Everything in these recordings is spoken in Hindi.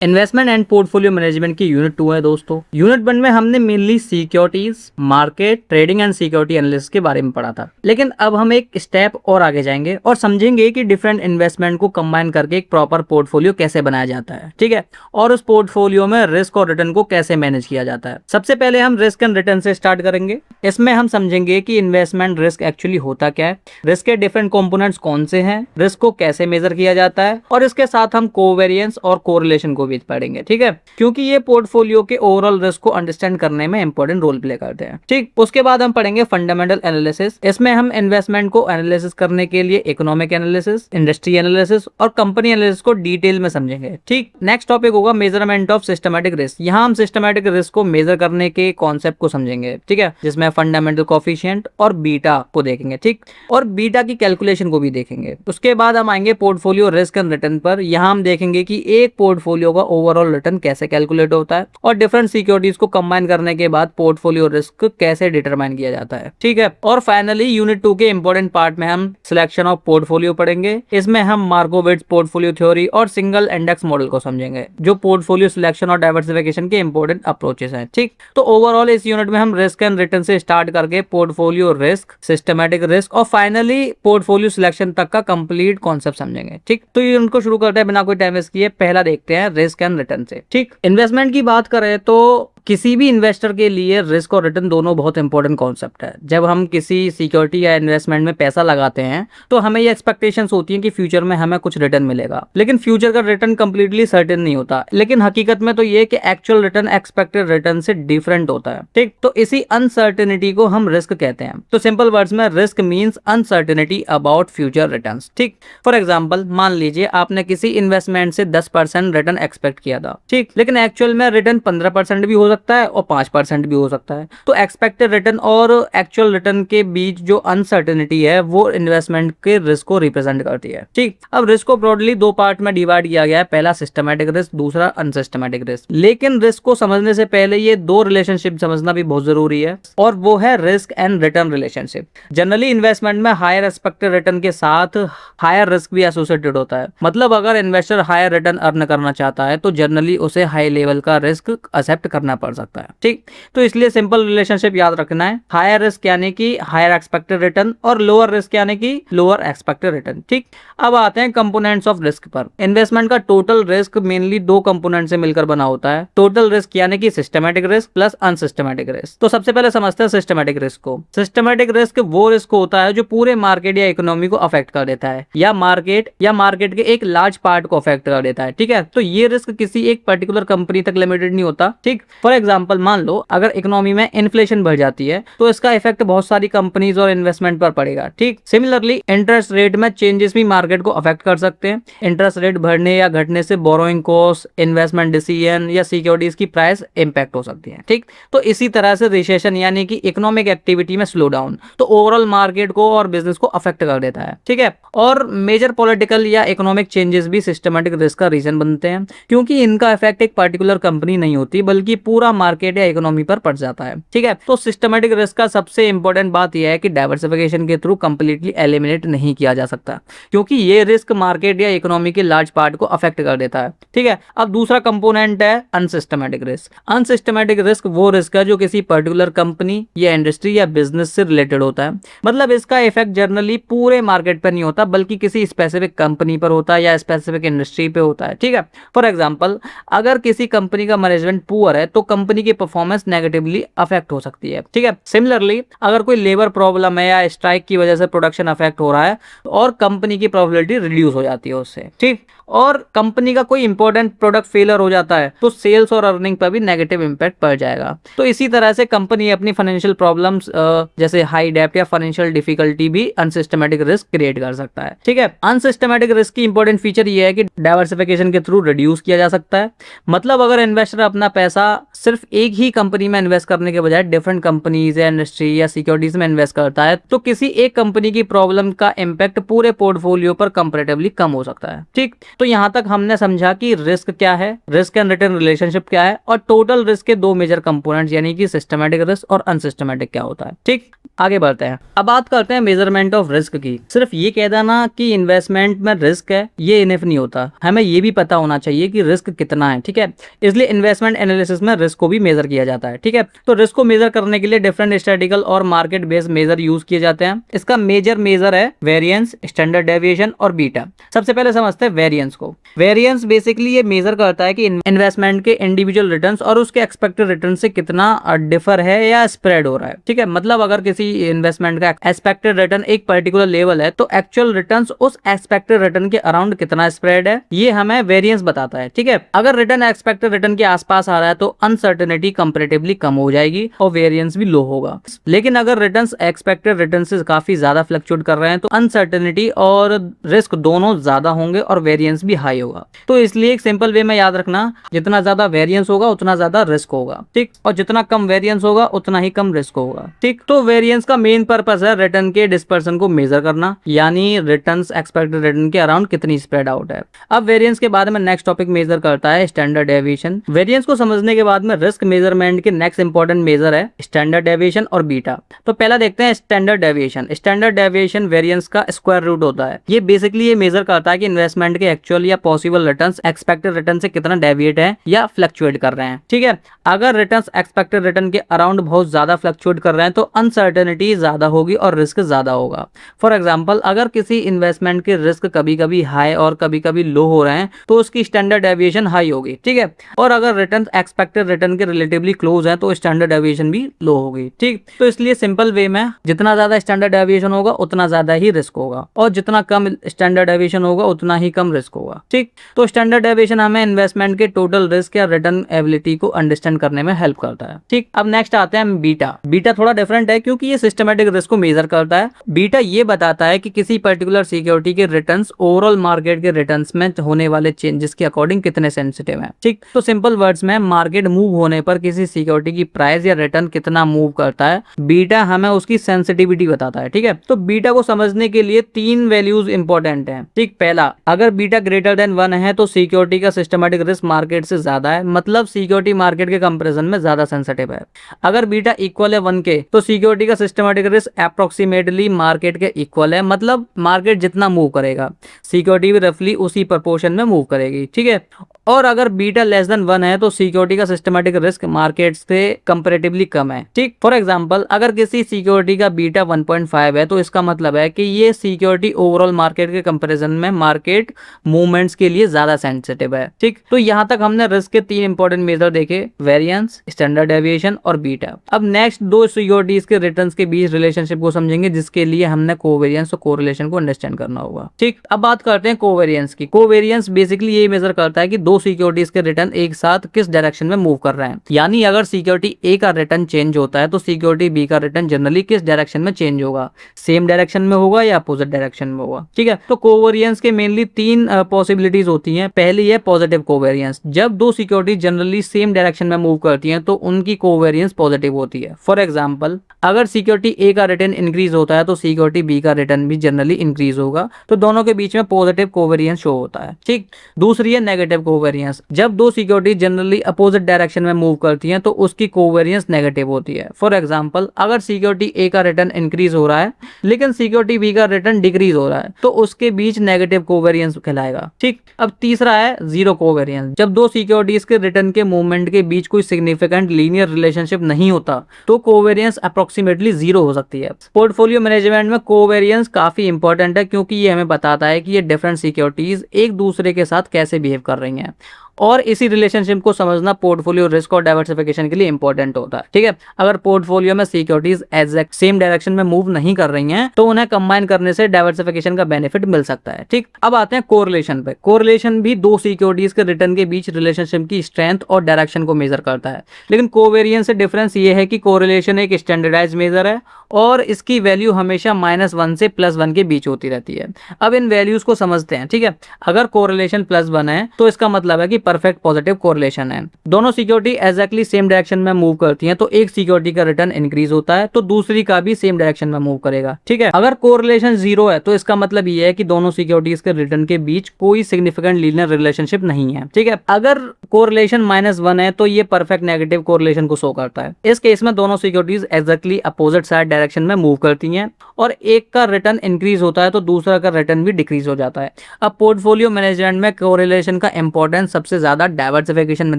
इन्वेस्टमेंट एंड पोर्टफोलियो मैनेजमेंट की यूनिट 2 है दोस्तों। यूनिट 1 में हमने mainly securities, market, trading and security analysis के बारे में पढ़ा था। लेकिन अब हम एक स्टेप और आगे जाएंगे और समझेंगे कि डिफरेंट इन्वेस्टमेंट को कंबाइन करके एक प्रॉपर पोर्टफोलियो कैसे बनाया जाता है, ठीक है, और उस पोर्टफोलियो में रिस्क और रिटर्न को कैसे मैनेज किया जाता है। सबसे पहले हम रिस्क एंड रिटर्न से स्टार्ट करेंगे। इसमें हम समझेंगे कि इन्वेस्टमेंट रिस्क एक्चुअली होता क्या है, रिस्क के डिफरेंट कंपोनेंट्स कौन से हैं, रिस्क को कैसे मेजर किया जाता है, और इसके साथ हम कोवेरिएंस और कोरिलेशन को भी पढ़ेंगे, ठीक है, क्योंकि ये पोर्टफोलियो के ओवरऑल रिस्क को अंडरस्टैंड करने में इंपॉर्टेंट रोल प्ले करते हैं। ठीक, उसके बाद हम पढ़ेंगे फंडामेंटल एनालिसिस। इसमें हम इन्वेस्टमेंट को एनालिसिस करने के लिए इकोनॉमिक एनालिसिस, इंडस्ट्री एनालिसिस और कंपनी एनालिसिस को डिटेल में समझेंगे। ठीक, नेक्स्ट टॉपिक होगा मेजरमेंट ऑफ सिस्टमैटिक रिस्क। यहाँ हम सिस्टमैटिक रिस्क को मेजर करने के कॉन्सेप्ट को समझेंगे, ठीक है, जिसमें फंडामेंटल कोफिशिएंट और बीटा को देखेंगे, ठीक, और बीटा की कैलकुलेशन को भी देखेंगे। उसके बाद हम आएंगे पोर्टफोलियो रिस्क एंड रिटर्न पर। यहाँ हम देखेंगे कि एक पोर्टफोलियो का ओवरऑल रिटर्न कैसे कैलकुलेट होता है और डिफरेंट सिक्योरिटीज को कंबाइन करने के बाद पोर्टफोलियो रिस्क कैसे डिटरमाइन किया जाता है, ठीक है। और फाइनली यूनिट 2 के इंपॉर्टेंट पार्ट में हम सिलेक्शन ऑफ पोर्टफोलियो पढ़ेंगे। इसमें हम मार्कोविट्ज पोर्टफोलियो थ्योरी और सिंगल इंडेक्स मॉडल को समझेंगे, जो पोर्टफोलियो सिलेक्शन और डाइवर्सिफिकेशन के इंपॉर्टेंट अप्रोचेस हैं, ठीक। तो ओवरऑल इस यूनिट में हम रिस्क एंड रिटर्न से स्टार्ट करके पोर्टफोलियो रिस्क, सिस्टमैटिक रिस्क और फाइनली पोर्टफोलियो सिलेक्शन तक का कंप्लीट कॉन्सेप्ट समझेंगे, ठीक। तो यूनिट को शुरू करते हैं बिना कोई टाइम वेस्ट किए। पहला देखते हैं रिस्क एंड रिटर्न से, ठीक। इन्वेस्टमेंट की बात करें तो किसी भी इन्वेस्टर के लिए रिस्क और रिटर्न दोनों बहुत इंपॉर्टेंट कॉन्सेप्ट है। जब हम किसी सिक्योरिटी या इन्वेस्टमेंट में पैसा लगाते हैं तो हमें ये एक्सपेक्टेशंस होती हैं कि फ्यूचर में हमें कुछ रिटर्न मिलेगा, लेकिन फ्यूचर का रिटर्न कंप्लीटली सर्टेन नहीं होता। लेकिन हकीकत में तो ये कि एक्चुअल रिटर्न एक्सपेक्टेड रिटर्न से डिफरेंट होता है, ठीक। तो इसी अनसर्टेनिटी को हम रिस्क कहते हैं। तो सिंपल वर्ड्स में risk means uncertainty about future returns, ठीक। फॉर एग्जाम्पल, मान लीजिए आपने किसी इन्वेस्टमेंट से 10% रिटर्न एक्सपेक्ट किया था, ठीक, लेकिन एक्चुअल में रिटर्न 15% भी हो सकता है और 5% भी हो सकता है। तो एक्सपेक्टेड रिटर्न और एक्चुअल रिटर्न के बीच जो अनसर्टेनिटी है वो इन्वेस्टमेंट के रिस्क को रिप्रेजेंट करती है, ठीक। अब रिस्क को ब्रॉडली दो पार्ट में डिवाइड किया गया है, पहला सिस्टमैटिक रिस्क, दूसरा अनसिस्टमैटिक रिस्क। लेकिन रिस्क को समझने से पहले ये दो रिलेशनशिप समझना भी बहुत जरूरी है, और वो है risk and return relationship. Generally investment में हायर एक्सपेक्टेड रिटर्न के साथ हायर रिस्क भी एसोसिएटेड होता है। मतलब अगर इन्वेस्टर हायर रिटर्न अर्न करना चाहता है तो जनरली उसे हाई लेवल का रिस्क एक्सेप्ट करना पड़ सकता है, ठीक। तो इसलिए सिंपल रिलेशनशिप याद रखना है, हायर रिस्क यानी कि हायर एक्सपेक्टेड रिटर्न और लोअर रिस्क यानी कि लोअर एक्सपेक्टेड रिटर्न, ठीक। अब आते हैं कंपोनेंट्स ऑफ रिस्क पर। इन्वेस्टमेंट का टोटल रिस्क मेनली दो कंपोनेंट से मिलकर बना होता है। टोटल रिस्क यानी कि systematic risk plus unsystematic risk. तो सबसे पहले समझते हैं सिस्टमैटिक रिस्क को। सिस्टमैटिक रिस्क वो रिस्क होता है जो पूरे मार्केट या इकोनॉमी को अफेक्ट कर देता है, या मार्केट के एक लार्ज पार्ट को अफेक्ट कर देता है, ठीक है। तो ये रिस्क किसी एक पर्टिकुलर कंपनी तक लिमिटेड नहीं होता, ठीक। फॉर एग्जांपल, मान लो अगर इकोनॉमी में इन्फ्लेशन बढ़ जाती है तो इसका इफेक्ट बहुत सारी कंपनीज और इन्वेस्टमेंट पर पड़ेगा, ठीक। सिमिलरली इंटरेस्ट रेट में चेंजेस भी मार्केट को अफेक्ट कर सकते हैं। इंटरेस्ट रेट बढ़ने या घटने से बोरोइंग कॉस्ट, इन्वेस्टमेंट डिसीजन या सिक्योरिटीज की प्राइस इंपैक्ट हो सकती है, ठीक। तो इसी तरह से रिसेशन यानी कि इकोनॉमिक एक्टिविटी में स्लो डाउन तो ओवरऑल मार्केट को और बिजनेस को अफेक्ट कर देता है, ठीक है। और मेजर पॉलिटिकल या इकोनॉमिक चेंजेस भी सिस्टमैटिक रिस्क का रीजन बनते हैं, क्योंकि इनका इफेक्ट एक पर्टिकुलर कंपनी नहीं होती बल्कि पूरा मार्केट या इकोनॉमी पर पड़ जाता है, ठीक है। तो सिस्टमैटिक रिस्क का सबसे इंपॉर्टेंट बात यह है कि डाइवर्सिफिकेशन के थ्रू कंप्लीटली एलिमिनेट नहीं किया जा सकता, क्योंकि ये रिस्क मार्केट या इकोनॉमी के लार्ज पार्ट को अफेक्ट कर देता है, ठीक है। अब दूसरा कंपोनेंट है अनसिस्टमैटिक रिस्क। अनसिस्टमैटिक रिस्क वो रिस्क है जो किसी पर्टिकुलर कंपनी या इंडस्ट्री या बिजनेस से रिलेटेड होता है। मतलब इसका इफेक्ट जनरली पूरे मार्केट पर नहीं होता बल्कि किसी स्पेसिफिक कंपनी पर होता है या स्पेसिफिक इंडस्ट्री पे होता है, ठीक है। फॉर एग्जांपल, अगर किसी कंपनी का मैनेजमेंट पुअर है तो कंपनी की परफॉर्मेंस नेगेटिवली अफेक्ट हो सकती है, ठीक है। सिमिलरली अगर कोई लेबर प्रॉब्लम है या स्ट्राइक की वजह से प्रोडक्शन अफेक्ट हो रहा है और कंपनी की प्रॉफिटेबिलिटी रिड्यूस हो जाती है उससे, ठीक। और कंपनी का कोई इंपॉर्टेंट प्रोडक्ट फेलियर हो जाता है तो सेल्स और अर्निंग पर भी नेगेटिव इंपैक्ट पड़ जाएगा। तो इसी तरह से कंपनी अपनी फाइनेंशियल प्रॉब्लम्स जैसे हाई डेब्ट या फाइनेंशियल डिफिकल्टी भी अनसिस्टमैटिक रिस्क क्रिएट कर सकता है, ठीक है। अनसिस्टमैटिक रिस्क की इंपॉर्टेंट फीचर ये है कि डाइवर्सिफिकेशन के थ्रू रिड्यूस किया जा सकता है। मतलब अगर इन्वेस्टर अपना पैसा सिर्फ एक ही कंपनी में इन्वेस्ट करने के बजाय डिफरेंट कंपनीज या इंडस्ट्री या सिक्योरिटीज में इन्वेस्ट करता है तो किसी एक कंपनी की प्रॉब्लम का इम्पैक्ट पूरे पोर्टफोलियो पर कंपैरेटिवली कम हो सकता है। ठीक, तो यहाँ तक हमने समझा कि रिस्क क्या है, रिस्क एंड रिटर्न रिलेशनशिप क्या है, और टोटल रिस्क के दो मेजर कंपोनेंट्स यानी कि सिस्टमैटिक रिस्क और अनसिस्टमैटिक क्या होता है। ठीक, आगे बढ़ते हैं। अब बात करते हैं मेजरमेंट ऑफ रिस्क की। सिर्फ ये कह देना कि इन्वेस्टमेंट में रिस्क है ये इनफ नहीं होता, हमें ये भी पता होना चाहिए कि रिस्क कितना है। ठीक है, इसलिए इन्वेस्टमेंट एनालिसिस में रिस्क को भी मेजर किया जाता है। ठीक है, तो रिस्क को मेजर करने के लिए डिफरेंट स्टैटिस्टिकल और मार्केट बेस्ड मेजर यूज किए जाते हैं। इसका मेजर मेजर है वेरिएंस, स्टैंडर्ड डेविएशन और बीटा। सबसे पहले समझते हैं वेरिएंस को। वेरिएंस बेसिकली ये मेजर करता है कि इन्वेस्टमेंट के इंडिविजुअल रिटर्न्स और उसके एक्सपेक्टेड रिटर्न से कितना डिफर है या स्प्रेड हो रहा है। ठीक है, मतलब अगर किसी इन्वेस्टमेंट का एक्सपेक्टेड रिटर्न एक पर्टिकुलर लेवल है तो एक्चुअल रिटर्न्स उस एक्सपेक्टेड रिटर्न के अराउंड कितना स्प्रेड है, ये हमें वेरिएंस बताता है। ठीक है, अगर रिटर्न एक्सपेक्टेड रिटर्न के आसपास आ रहा है तो अनसर्टेनिटी कंपैरेटिवली कम हो जाएगी और वेरिएंस भी लो होगा। लेकिन अगर रिटर्न्स एक्सपेक्टेड रिटर्न से काफी ज्यादा फ्लक्चुएट कर रहे हैं तो अनसर्टेनिटी और रिस्क दोनों ज्यादा होंगे और वेरिएंस भी हाई होगा। तो इसलिए एक सिंपल वे में याद रखना, जितना ज्यादा वेरिएंस होगा उतना ज्यादा रिस्क होगा। ठीक, और जितना कम वेरिएंस होगा उतना ही कम रिस्क होगा। ठीक, तो वेरिएंस का मेन पर्पस है रिटर्न के डिस्पर्सन को मेजर करना, यानी रिटर्न्स एक्सपेक्टेड रिटर्न के अराउंड कितनी स्प्रेड आउट है। अब वेरिएंस के बाद में नेक्स्ट टॉपिक मेजर करता है स्टैंडर्ड डेविएशन। वेरिएंस को समझने के बाद में रिस्क मेजरमेंट के नेक्स्ट इंपॉर्टेंट मेजर है स्टैंडर्ड डेविएशन और बीटा। तो पहला देखते हैं standard deviation. Standard deviation variance का स्क्वायर रूट होता है। ये बेसिकली ये मेजर करता है कि इन्वेस्टमेंट के एक्चुअल या पॉसिबल रिटर्न्स एक्सपेक्टेड रिटर्न से कितना डेविएट है या फ्लक्चुएट कर रहे हैं। ठीक है, अगर रिटर्न्स एक्सपेक्टेड रिटर्न के अराउंड बहुत ज्यादा फ्लक्चुएट कर रहे हैं तो अनसर्टेनिटी ज्यादा होगी और रिस्क ज्यादा होगा। फॉर एग्जांपल, अगर किसी इन्वेस्टमेंट के रिस्क कभी कभी हाई और कभी कभी लो हो रहे हैं तो उसकी स्टैंडर्ड डेविएशन हाई होगी। ठीक है, और अगर रिटर्न एक्सपेक्टेड रिटर्न के रिलेटिवली क्लोज है तो स्टैंडर्ड डेविएशन भी लो होगी। ठीक, तो इसलिए सिंपल वे में जितना ज्यादा स्टैंडर्ड डेविएशन होगा उतना ज्यादा ही रिस्क होगा और जितना कम स्टैंडर्ड डेविएशन होगा उतना ही कम रिस्क होगा। ठीक, तो स्टैंडर्ड डेविएशन हमें इन्वेस्टमेंट के टोटल रिस्क या रिटर्न एबिलिटी को अंडरस्टैंड करने में हेल्प करता है। ठीक, अब नेक्स्ट आते हैं बीटा। बीटा थोड़ा डिफरेंट है क्योंकि ये सिस्टमैटिक रिस्क को मेजर करता है। बीटा ये बताता है कि किसी पर्टिकुलर सिक्योरिटी के रिटर्न्स ओवरऑल मार्केट के रिटर्न्स में होने वाले चेंजेस के अकॉर्डिंग कितने सेंसिटिव है। ठीक, तो सिंपल वर्ड्स में मार्केट मूव होने पर किसी सिक्योरिटी की प्राइस या रिटर्न कितना मूव करता है, बीटा हमें उसकी सेंसिटिविटी बताता है। ठीक है, तो बीटा को समझने के लिए तीन वैल्यूज इंपॉर्टेंट हैं। ठीक, पहला, अगर बीटा ग्रेटर देन 1 है तो सिक्योरिटी का सिस्टमैटिक रिस्क मार्केट से ज्यादा है, मतलब सिक्योरिटी मार्केट के कंपैरिजन में ज्यादा सेंसिटिव है। अगर बीटा इक्वल है 1 के तो सिक्योरिटी का सिस्टमैटिक रिस्क अप्रोक्सीमेटली मार्केट के इक्वल है, मतलब मार्केट जितना मूव करेगा सिक्योरिटी भी रफली उसी प्रोपोर्शन में मूव करेगी। ठीक है, और अगर बीटा लेस देन 1 है तो सिक्योरिटी का सिस्टमैटिक रिस्क मार्केट से कंपैरेटिवली कम है। ठीक, फॉर एग्जांपल, अगर किसी सिक्योरिटी का बीटा 1.5 है तो इसका मतलब है कि ये सिक्योरिटी ओवरऑल मार्केट के कंपैरिजन में मार्केट मूवमेंट्स के लिए ज्यादा सेंसिटिव है। ठीक, तो यहां तक हमने रिस्क के तीन इंपॉर्टेंट मेजर देखे, वेरिएंस, स्टैंडर्ड डेविएशन और बीटा। अब नेक्स्ट दो सिक्योरिटीज के रिटर्न्स के बीच रिलेशनशिप को समझेंगे, जिसके लिए हमने कोवेरिएंस और कोरिलेशन को अंडरस्टैंड करना होगा। ठीक, अब बात करते हैं कोवेरिएंस की। कोवेरिएंस बेसिकली ये मेजर करता है कि दो सिक्योरिटीज के रिटर्न एक साथ किस डायरेक्शन में मूव कर रहे हैं, यानी अगर सिक्योरिटी ए का रिटर्न चेंज होता है तो सिक्योरिटी बी का रिटर्न जनरली किस डायरेक्शन में चेंज होगा, सेम डायरेक्शन में होगा या अपोजिट डायरेक्शन में होगा। ठीक है, तो कोवेरिएंस के मेनली तीन पॉसिबिलिटीज होती हैं। पहली है पॉजिटिव कोवेरिएंस, जब दो सिक्योरिटी जनरली सेम डायरेक्शन में मूव करती हैं तो उनकी कोवेरिएंस पॉजिटिव होती है। फॉर एग्जांपल, अगर सिक्योरिटी ए का रिटर्न इंक्रीज होता है तो सिक्योरिटी बी का रिटर्न भी जनरली इंक्रीज होगा, तो दोनों के बीच में पॉजिटिव कोवेरिएंस शो होता है। ठीक, दूसरी है नेगेटिव कोवेरिएंस, जब दो सिक्योरिटी जनरली अपोजिट डायरेक्शन में मूव करती हैं तो उसकी कोवेरिएंस नेगेटिव होती है। फॉर एग्जांपल, अगर सिक्योरिटी ए का रिटर्न इंक्रीज हो रहा है लेकिन सिक्योरिटी बी का रिटर्न डिक्रीज हो रहा है तो उसके बीच नेगेटिव कोवेरिएंस कहलाएगा। ठीक, अब तीसरा है जीरो कोवेरिएंस, जब दो सिक्योरिटीज के रिटर्न के मूवमेंट के बीच कोई सिग्निफिकेंट लीनियर रिलेशनशिप नहीं होता तो कोवेरिएंस अप्रोक्सीमेटली जीरो हो सकती है। पोर्टफोलियो मैनेजमेंट में कोवेरिएंस काफी इंपॉर्टेंट है क्योंकि ये हमें बताता है कि ये डिफरेंट सिक्योरिटीज एक दूसरे के साथ कैसे बिहेव कर रही हैं, और इसी रिलेशनशिप को समझना पोर्टफोलियो रिस्क और डाइवर्सिफिकेशन के लिए इंपॉर्टेंट होता है। ठीक है, अगर पोर्टफोलियो में सिक्योरिटीज एग्जैक्ट सेम डायरेक्शन में मूव नहीं कर रही हैं तो उन्हें कंबाइन करने से डाइवर्सिफिकेशन का बेनिफिट मिल सकता है। ठीक, अब आते हैं कोरिलेशन पे। कोरिलेशन भी दो सिक्योरिटीज के रिटर्न के बीच रिलेशनशिप की स्ट्रेंथ और डायरेक्शन को मेजर करता है, लेकिन कोवेरिएंस से डिफरेंस ये है कि कोरिलेशन एक स्टैंडर्डाइज मेजर है और इसकी वैल्यू हमेशा -1 से +1 के बीच होती रहती है। अब इन वैल्यूज को समझते हैं। ठीक है, अगर कोरिलेशन +1 है तो इसका मतलब है कि परफेक्ट पॉजिटिव कोरिलेशन है। दोनों सिक्योरिटी एग्जैक्टली सेम डायरेक्शन में मूव करती हैं तो एक सिक्योरिटी का रिटर्न इंक्रीज होता है तो दूसरी का भी सेम डायरेक्शन में मूव करेगा। ठीक है, अगर कोरिलेशन 0 है तो इसका मतलब ये है कि दोनों सिक्योरिटीज के रिटर्न के बीच कोई सिग्निफिकेंट लीनियर रिलेशनशिप नहीं है। ठीक है, अगर कोरिलेशन -1 है तो ये परफेक्ट नेगेटिव कोरिलेशन को शो करता है। इस केस में दोनों securities exactly opposite side direction में मूव करती हैं और एक का रिटर्न इंक्रीज होता है तो दूसरा का रिटर्न भी डिक्रीज हो जाता है। अब पोर्टफोलियो मैनेजमेंट में कोरिलेशन का इंपॉर्टेंस सबसे ज्यादा डाइवर्सिफिकेशन में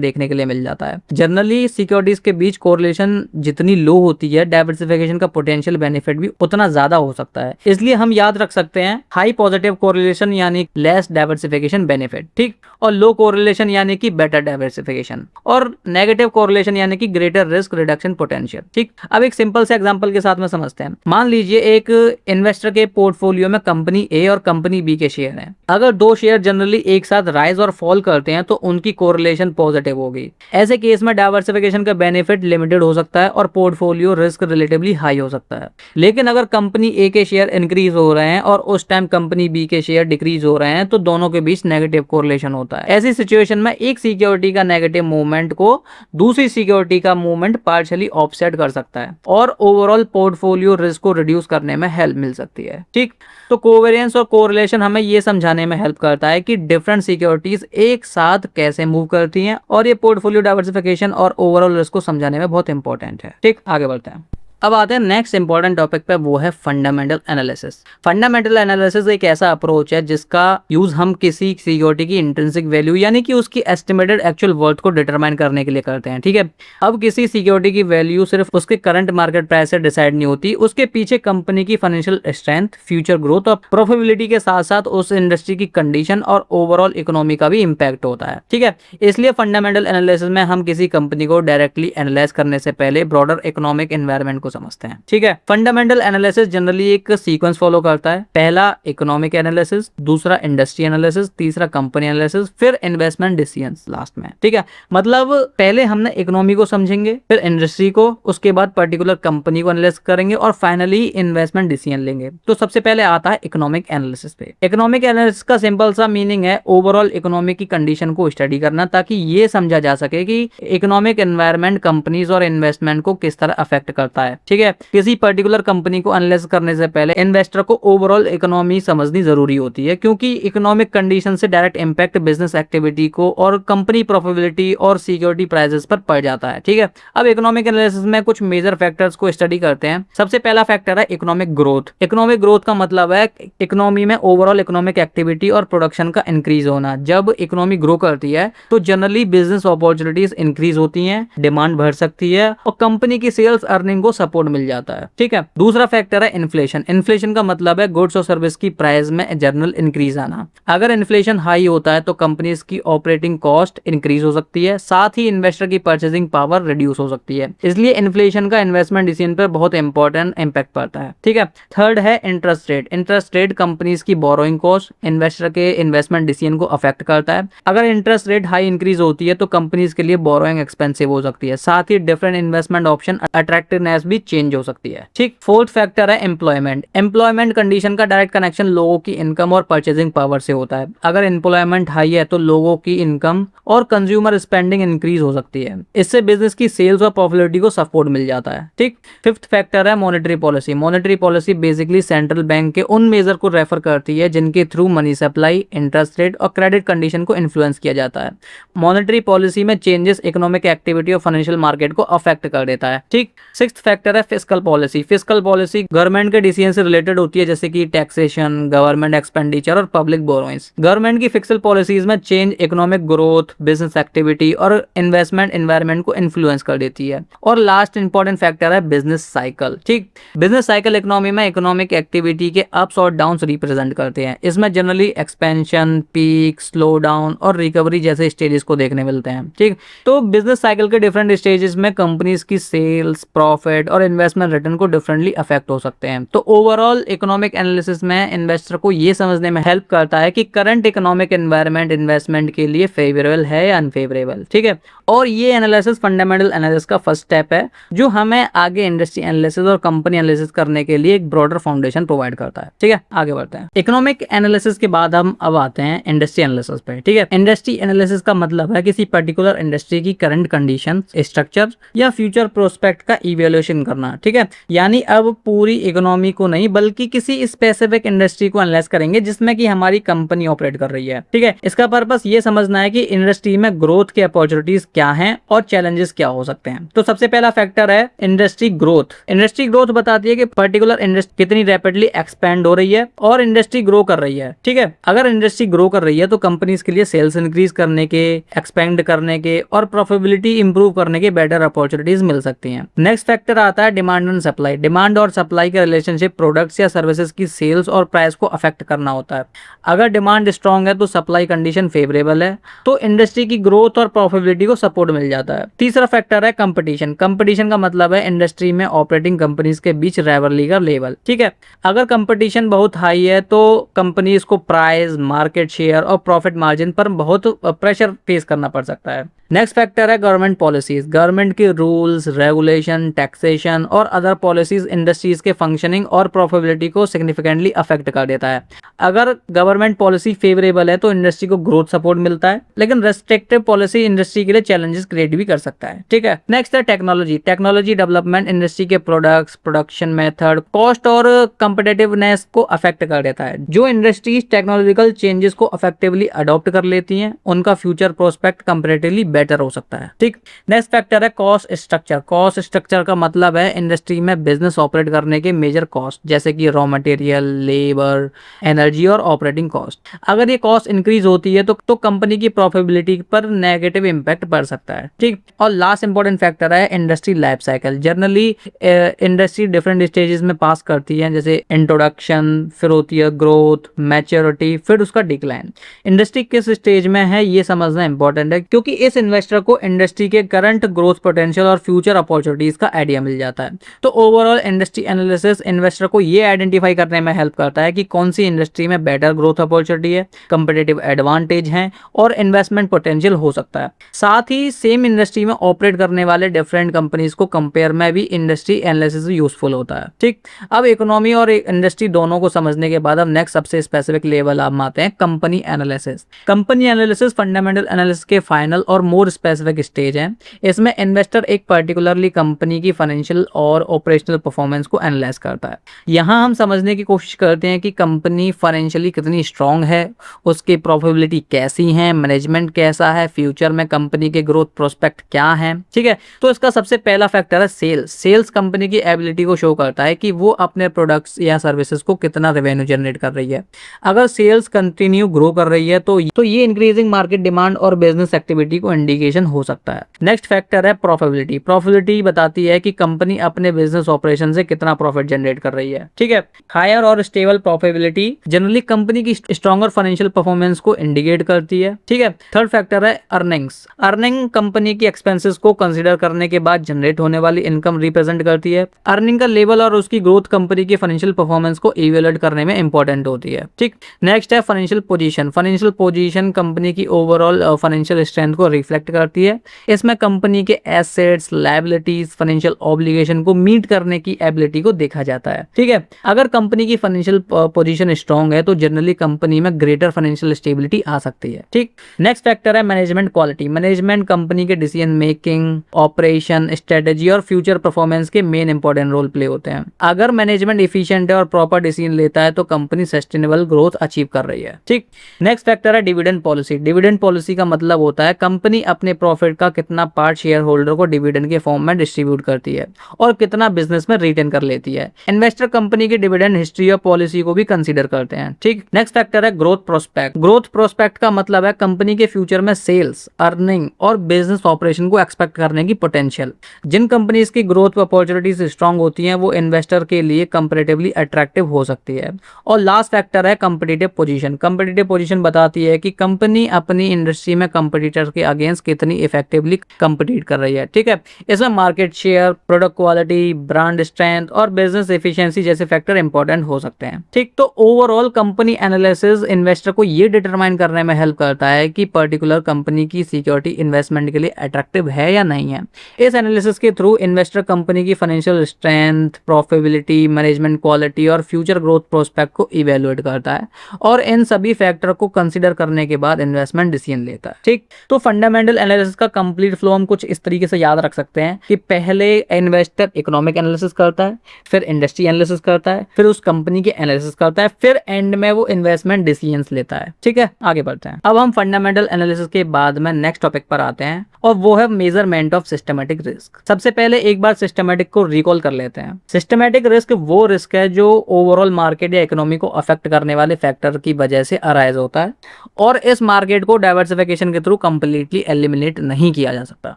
देखने के लिए मिल जाता है। जनरली सिक्योरिटीज के बीच कोरिलेशन जितनी लो होती है, डाइवर्सिफिकेशन का पोटेंशियल बेनिफिट भी उतना ज्यादा हो सकता है। इसलिए हम याद रख सकते हैं हाई पॉजिटिव कोरिलेशन यानी लेस डाइवर्सिफिकेशन बेनिफिट, ठीक, और लो कोरिलेशन यानी कि बेटर डाइवर्सिफिकेशन, और नेगेटिव कोरिलेशन यानी कि ग्रेटर रिस्क रिडक्शन पोटेंशियल। ठीक, अब एक सिंपल से एग्जांपल के साथ में समझते हैं। मान लीजिए एक इन्वेस्टर के पोर्टफोलियो में कंपनी ए और कंपनी बी के शेयर हैं। अगर दो शेयर जनरली एक साथ राइज और फॉल करते हैं तो उनकी कोरिलेशन पॉजिटिव होगी। ऐसे केस में डाइवर्सिफिकेशन का बेनिफिट लिमिटेड हो सकता है और पोर्टफोलियो रिस्क रिलेटिवली हाई हो सकता है। लेकिन अगर कंपनी ए के शेयर इंक्रीज हो रहे हैं और उस टाइम कंपनी बी के शेयर डिक्रीज हो रहे हैं तो दोनों के बीच नेगेटिव कोरिलेशन होता है। ऐसी सिचुएशन में एक सिक्योरिटी का नेगेटिव मूवमेंट को दूसरी सिक्योरिटी का मूवमेंट पार्शियली ऑफसेट कर सकता है और ओवरऑल पोर्टफोलियो रिस्क को रिड्यूस करने में हेल्प मिल सकती है। ठीक, तो कोवेरियंस और कोरिलेशन हमें ये समझाने में हेल्प करता है कि डिफरेंट सिक्योरिटीज एक साथ कैसे मूव करती हैं और ये पोर्टफोलियो डाइवर्सिफिकेशन और ओवरऑल रिस्क को समझाने में बहुत इंपॉर्टेंट है। ठीक, आगे बढ़ते हैं। अब आते हैं नेक्स्ट इंपॉर्टेंट टॉपिक पे, वो है फंडामेंटल एनालिसिस। फंडामेंटल एनालिसिस एक ऐसा अप्रोच है जिसका यूज हम किसी सिक्योरिटी की इंट्रिंसिक वैल्यू यानी कि उसकी एस्टिमेटेड एक्चुअल वर्थ को डिटरमाइन करने के लिए करते हैं। ठीक है, अब किसी सिक्योरिटी की वैल्यू सिर्फ उसके करंट मार्केट प्राइस से डिसाइड नहीं होती, उसके पीछे कंपनी की फाइनेंशियल स्ट्रेंथ, फ्यूचर ग्रोथ और प्रॉफिटेबिलिटी के साथ साथ उस इंडस्ट्री की कंडीशन और ओवरऑल इकोनॉमी का भी इंपैक्ट होता है। ठीक है, इसलिए फंडामेंटल एनालिसिस में हम किसी कंपनी को डायरेक्टली एनालाइज करने से पहले ब्रॉडर इकोनॉमिक एनवायरनमेंट को समझते हैं। ठीक है, फंडामेंटल एनालिसिस जनरली एक सीक्वेंस फॉलो करता है। पहला इकोनॉमिक एनालिसिस, दूसरा इंडस्ट्री एनालिसिस, तीसरा कंपनी एनालिसिस, फिर इन्वेस्टमेंट डिसीजंस लास्ट में। ठीक है, मतलब पहले हमने इकोनॉमी को समझेंगे, फिर इंडस्ट्री को, उसके बाद पर्टिकुलर कंपनी को एनालाइज करेंगे और फाइनली इन्वेस्टमेंट डिसीजन लेंगे। तो सबसे पहले आता है इकोनॉमिक एनालिसिस पे। इकोनॉमिक एनालिसिस का सिंपल सा मीनिंग है ओवरऑल इकोनॉमी की कंडीशन को स्टडी करना ताकि ये समझा जा सके कि इकोनॉमिक एनवायरनमेंट कंपनीज और इन्वेस्टमेंट को किस तरह अफेक्ट करता है। ठीक है, किसी पर्टिकुलर कंपनी को एनालाइज करने से पहले इन्वेस्टर को ओवरऑल इकोनॉमी समझनी जरूरी होती है क्योंकि इकोनॉमिक कंडीशन से डायरेक्ट इंपैक्ट बिजनेस एक्टिविटी को और कंपनी प्रॉफिटेबिलिटी और सिक्योरिटी प्राइसेस पर पड़ जाता है। ठीक है, अब इकोनॉमिक एनालिसिस में कुछ मेजर फैक्टर्स को स्टडी करते हैं। सबसे पहला फैक्टर है इकोनॉमिक ग्रोथ। इकोनॉमिक ग्रोथ का मतलब है इकोनॉमी में ओवरऑल इकोनॉमिक एक्टिविटी और प्रोडक्शन का इंक्रीज होना। जब इकोनॉमी ग्रो करती है तो जनरली बिजनेस अपॉर्चुनिटीज इंक्रीज होती हैं, डिमांड बढ़ सकती है और कंपनी की सेल्स अर्निंग को सपोर्ट मिल जाता है। ठीक है, दूसरा फैक्टर है इन्फ्लेशन। इन्फ्लेशन का मतलब है गुड्स और सर्विस की प्राइस में जनरल इंक्रीज आना। अगर इन्फ्लेशन हाई होता है तो कंपनीज की ऑपरेटिंग कॉस्ट इंक्रीज हो सकती है, साथ ही इन्वेस्टर की परचेसिंग पावर रिड्यूस हो सकती है। इसलिए इन्फ्लेशन का इन्वेस्टमेंट डिसीजन पर बहुत इंपॉर्टेंट इंपैक्ट पड़ता है। ठीक है, थर्ड है interest rate. Interest rate companies की बोरोइंग कॉस्ट, इन्वेस्टर के इन्वेस्टमेंट डिसीजन को अफेक्ट करता है। अगर इंटरेस्ट रेट हाई इंक्रीज होती है तो कंपनीज के लिए बोरोइंग एक्सपेंसिव हो सकती है, साथ ही डिफरेंट इन्वेस्टमेंट ऑप्शन अट्रैक्टिवनेस भी चेंज हो सकती है। ठीक, फोर्थ फैक्टर है एम्प्लॉयमेंट। एम्प्लॉयमेंट कंडीशन का डायरेक्ट कनेक्शन लोगों की इनकम और परचेजिंग पावर से होता है। अगर एम्प्लॉयमेंट हाई है तो लोगों की इनकम और कंज्यूमर स्पेंडिंग इंक्रीज हो सकती है। इससे बिजनेस की सेल्स और प्रॉफिटेबिलिटी को सपोर्ट मिल जाता है। ठीक, फिफ्थ फैक्टर है monetary policy. Monetary policy basically central bank के उन मेजर को रेफर करती है जिनके through money supply, interest rate और क्रेडिट कंडीशन को इन्फ्लुएंस किया जाता है। मॉनेटरी पॉलिसी में चेंजेस इकोनॉमिक एक्टिविटी और फाइनेंशियल मार्केट को अफेक्ट कर देता है। ठीक, सिक्स्थ फैक्टर है fiscal policy. Fiscal policy government के डिसीजन से रिलेटेड होती है जैसे कि टैक्सेशन, गवर्नमेंट एक्सपेंडिचर और पब्लिक बोरोइंग्स। गवर्नमेंट की फिस्कल पॉलिसीज में change economic growth, business activity और इन्वेस्टमेंट एनवायरनमेंट को इन्फ्लुएंस कर देती है। और लास्ट इंपॉर्टेंट फैक्टर है बिजनेस साइकिल। ठीक, बिजनेस साइकिल इकोनॉमी में इकोनॉमिक एक्टिविटी के अप्स और डाउन्स रिप्रेजेंट करते हैं। इसमें generally expansion, peak, slow down और रिकवरी जैसे स्टेजेस को देखने मिलते हैं। ठीक, तो बिजनेस साइकिल के डिफरेंट स्टेजेस में कंपनीज की सेल्स, प्रॉफिट और इन्वेस्टमेंट रिटर्न को डिफरेंटली अफेक्ट हो सकते हैं। तो ओवरऑल इकोनॉमिक एनालिसिस में इन्वेस्टर को ये समझने में हेल्प करता है कि करंट इकोनॉमिक एनवायरनमेंट इन्वेस्टमेंट के लिए फेवरेबल है या अनफेवरेबल, ठीक है। और ये एनालिसिस फंडामेंटल एनालिसिस का फर्स्ट स्टेप है जो हमें आगे इंडस्ट्री एनालिसिस और कंपनी एनालिसिस करने के लिए एक ब्रॉडर फाउंडेशन प्रोवाइड करता है, ठीक है। आगे बढ़ते हैं। इकोनॉमिक एनालिसिस के बाद हम अब आते हैं इंडस्ट्री एनालिसिस पे, ठीक है। इंडस्ट्री एनालिसिस का मतलब है किसी पर्टिकुलर इंडस्ट्री की करंट कंडीशन, स्ट्रक्चर या फ्यूचर प्रोस्पेक्ट का इवैल्यूएशन करना, ठीक है। यानी अब पूरी इकोनॉमी को नहीं बल्कि किसी स्पेसिफिक इंडस्ट्री को एनालाइज करेंगे जिसमें कि हमारी कंपनी ऑपरेट कर रही है, ठीक है। इसका पर्पस ये समझना है कि इंडस्ट्री में ग्रोथ के अपॉर्चुनिटीज क्या हैं और चैलेंजेस क्या हो सकते हैं। तो सबसे पहला फैक्टर है इंडस्ट्री ग्रोथ। इंडस्ट्री ग्रोथ बताती है कि पर्टिकुलर इंडस्ट्री कितनी रैपिडली एक्सपेंड हो रही है और इंडस्ट्री ग्रो कर रही है, ठीक है। अगर इंडस्ट्री ग्रो कर रही है तो कंपनीज के लिए सेल्स इंक्रीज करने के, एक्सपेंड करने के और प्रॉफिटेबिलिटी इंप्रूव करने के बेटर अपॉर्चुनिटीज मिल सकती हैं। नेक्स्ट फैक्टर आता है डिमांड एंड सप्लाई। डिमांड और सप्लाई का रिलेशनशिप प्रोडक्ट्स या सर्विसेज की सेल्स और प्राइस को अफेक्ट करना होता है। अगर डिमांड स्ट्रांग है तो सप्लाई कंडीशन फेवरेबल है तो इंडस्ट्री की ग्रोथ और प्रॉफिटेबिलिटी को सपोर्ट मिल जाता है। तीसरा फैक्टर है कंपटीशन। कंपटीशन का मतलब है इंडस्ट्री में ऑपरेटिंग कंपनीज के बीच राइवलरी का लेवल, ठीक है। अगर कंपटीशन बहुत हाई है तो कंपनीज को प्राइस, मार्केट शेयर और प्रॉफिट मार्जिन पर बहुत प्रेशर फेस करना पड़ सकता है। नेक्स्ट फैक्टर है गवर्नमेंट पॉलिसीज। गवर्नमेंट के रूल्स, रेगुलेशन, टैक्सेशन और अदर पॉलिसीज इंडस्ट्रीज के फंक्शनिंग और प्रॉफिटेबिलिटी को सिग्निफिकेंटली अफेक्ट कर देता है। अगर गवर्नमेंट पॉलिसी फेवरेबल है तो इंडस्ट्री को ग्रोथ सपोर्ट मिलता है, लेकिन रेस्ट्रिक्टिव पॉलिसी इंडस्ट्री के लिए चैलेंजेस क्रिएट भी कर सकता है, ठीक है। नेक्स्ट है टेक्नोलॉजी। टेक्नोलॉजी डेवलपमेंट इंडस्ट्री के प्रोडक्ट्स, प्रोडक्शन मेथड, कॉस्ट और कॉम्पिटिटिवनेस को अफेक्ट कर देता है। जो इंडस्ट्रीज टेक्नोलॉजिकल चेंजेस को इफेक्टिवली अडॉप्ट कर लेती हैं उनका फ्यूचर प्रोस्पेक्ट कंपैरेटिवली बेटर हो सकता है, ठीक। नेक्स्ट फैक्टर है कॉस्ट स्ट्रक्चर। कॉस्ट स्ट्रक्चर का मतलब है इंडस्ट्री में बिजनेस ऑपरेट करने के मेजर कॉस्ट जैसे कि रॉ मटेरियल, लेबर, एनर्जी और ऑपरेटिंग कॉस्ट। अगर ये कॉस्ट इंक्रीज होती है तो कंपनी की प्रॉफिटेबिलिटी पर नेगेटिव इंपैक्ट पड़ सकता है, ठीक। और लास्ट इंपॉर्टेंट फैक्टर है industry life cycle. Generally industry different stages में पास करती है, जैसे इंट्रोडक्शन, फिर होती है ग्रोथ, मैच्योरिटी, फिर उसका डिक्लाइन। इंडस्ट्री किस स्टेज में है ये समझना इंपॉर्टेंट है क्योंकि इस इन्वेस्टर को इंडस्ट्री के करंट ग्रोथ पोटेंशियल और फ्यूचर अपॉर्चुनिटीज का आइडिया मिल जाता है। तो ओवरऑल इंडस्ट्री एनालिसिस इन्वेस्टर को ये आइडेंटिफाई करने में हेल्प करता है कि कौन सी इंडस्ट्री में बेटर ग्रोथ अपॉर्चुनिटी है, कंपटीटिव एडवांटेज है और इन्वेस्टमेंट पोटेंशियल हो सकता है। साथ ही सेम इंडस्ट्री में ऑपरेट करने वाले डिफरेंट कंपनीज को कंपेयर में भी इंडस्ट्री एनालिसिस यूजफुल होता है, ठीक। अब इकोनॉमी और इंडस्ट्री दोनों को समझने के बाद अब नेक्स्ट सबसे स्पेसिफिक लेवल आप आते हैं company analysis. Company analysis fundamental analysis के फाइनल और मोर स्पेसिफिक स्टेज है। इसमें इन्वेस्टर एक पर्टिकुलरली कंपनी की फाइनेंशियल और ऑपरेशनल परफॉर्मेंस को एनालाइज करता है। यहाँ हम समझने की कोशिश करते हैं कि कंपनी फाइनेंशियली कितनी स्ट्रांग है, उसकी प्रॉफिटेबिलिटी कैसी है, मैनेजमेंट कैसा है, फ्यूचर में कंपनी के ग्रोथ प्रोस्पेक्ट क्या है, ठीक है। तो इसका सबसे पहला फैक्टर है सेल्स। सेल्स कंपनी की एबिलिटी को शो करता है कि वो अपने प्रोडक्ट्स या सर्विसेज को कितना रेवेन्यू जनरेट कर रही है। अगर सेल्स कंटिन्यू ग्रो कर रही है तो ये इंक्रीजिंग मार्केट डिमांड और बिजनेस एक्टिविटी को इंडिकेशन हो सकता है। नेक्स्ट फैक्टर है प्रॉफिटेबिलिटी। प्रॉफिटेबिलिटी बताती है कि कंपनी अपने बिजनेस ऑपरेशन से कितना प्रॉफिट जनरेट कर रही है, ठीक है। हायर और स्टेबल प्रॉफिटेबिलिटी जनरली कंपनी की स्ट्रॉन्गर फाइनेंशियल परफॉर्मेंस को इंडिकेट करती है, ठीक है। थर्ड फैक्टर है अर्निंग्स। अर्निंग कंपनी की एक्सपेंसेस को कंसीडर करने के बाद जनरेट होने वाली इनकम रिप्रेजेंट करती है। अर्निंग का लेवल और उसकी ग्रोथ कंपनी की फाइनेंशियल परफॉर्मेंस को इवैल्यूएट करने में इंपॉर्टेंट होती है, ठीक। नेक्स्ट है financial position. Financial position company की ओवरऑल फाइनेंशियल स्ट्रेंथ को रिफ्लेक्ट करती है। इसमें कंपनी के एसेट्स, लायबिलिटीज, फाइनेंशियल ऑब्लिगेशन को मीट करने की एबिलिटी को देखा जाता है, ठीक है। अगर कंपनी की फाइनेंशियल पोजीशन स्ट्रांग है तो जनरली कंपनी में ग्रेटर फाइनेंशियल स्टेबिलिटी आ सकती है, ठीक। नेक्स्ट फैक्टर है मैनेजमेंट क्वालिटी। मैनेजमेंट कंपनी के डिसीजन मेकिंग, ऑपरेशन, स्ट्रेटेजी और फ्यूचर परफॉर्मेंस के मेन इंपॉर्टेंट रोल प्ले होते हैं। अगर मैनेजमेंट एफिशिएंट है और प्रॉपर डिसीजन लेता है तो कंपनी सस्टेनेबल ग्रोथ अचीव कर रही है, ठीक। नेक्स्ट फैक्टर है डिविडेंड पॉलिसी। डिविडेंड पॉलिसी का मतलब होता है कंपनी अपने प्रॉफिट का कितना पार्ट शेयर होल्डर को डिविडेंड के फॉर्म में डिस्ट्रीब्यूट करती है और कितना बिजनेस में रिटेन कर लेती है। इन्वेस्टर कंपनी की डिविडेंड हिस्ट्री और पॉलिसी को भी कंसीडर करते हैं, ठीक। नेक्स्ट फैक्टर है ग्रोथ प्रोस्पेक्ट। ग्रोथ प्रोस्पेक्ट का मतलब है कंपनी के फ्यूचर में सेल्स, अर्निंग और बिजनेस ऑपरेशन को एक्सपेक्ट करने की पोटेंशियल। जिन कंपनीज की ग्रोथ अपॉर्चुनिटीज स्ट्रांग होती हैं वो इन्वेस्टर के लिए कंपैरेटिवली अट्रैक्टिव हो सकती है। और लास्ट फैक्टर है कॉम्पिटिटिव पोजीशन। कॉम्पिटिटिव पोजीशन बताती है कि कंपनी अपनी इंडस्ट्री में कंपटीटर के अगेंस्ट अगेंस्ट कितनी इफेक्टिवली कम्पीट कर रही है। ठीक है, इसमें market share, product quality, brand strength और बिजनेस एफिशिएंसी जैसे फैक्टर इंपॉर्टेंट हो सकते हैं। ठीक, तो ओवरऑल कंपनी एनालिसिस इन्वेस्टर को ये डिटरमाइन करने में हेल्प करता है कि पर्टिकुलर कंपनी की सिक्योरिटी इन्वेस्टमेंट के लिए अट्रैक्टिव है या नहीं है। इस एनालिसिस के थ्रू इन्वेस्टर कंपनी की financial strength, profitability, management quality और फ्यूचर ग्रोथ प्रोस्पेक्ट को इवेलुएट करता है और इन सभी फैक्टर को कंसीडर करने के बाद इन्वेस्टमेंट डिसीजन लेता है। ठीक, तो फंडामेंटल एनालिसिस का कंप्लीट फ्लो हम कुछ इस तरीके से याद रख सकते हैं कि पहले इन्वेस्टर इकोनॉमिक एनालिसिस करता है, फिर इंडस्ट्री एनालिसिस करता है, फिर उस कंपनी के एनालिसिस करता है, फिर एंड में वो इन्वेस्टमेंट डिसीजंस लेता है। ठीक है, आगे बढ़ते हैं। अब हम फंडामेंटल एनालिसिस के बाद में नेक्स्ट टॉपिक पर आते हैं और वो है मेजरमेंट ऑफ सिस्टमैटिक रिस्क। सबसे पहले एक बार सिस्टमैटिक को रिकॉल कर लेते हैं। सिस्टमैटिक रिस्क वो रिस्क है जो ओवरऑल मार्केट या इकोनॉमी को अफेक्ट करने वाले फैक्टर की वजह से अराइज होता है और इस मार्केट को डाइवर्सिफिकेशन के थ्रू कंप्लीटली एलिमिनेट नहीं किया जा सकता।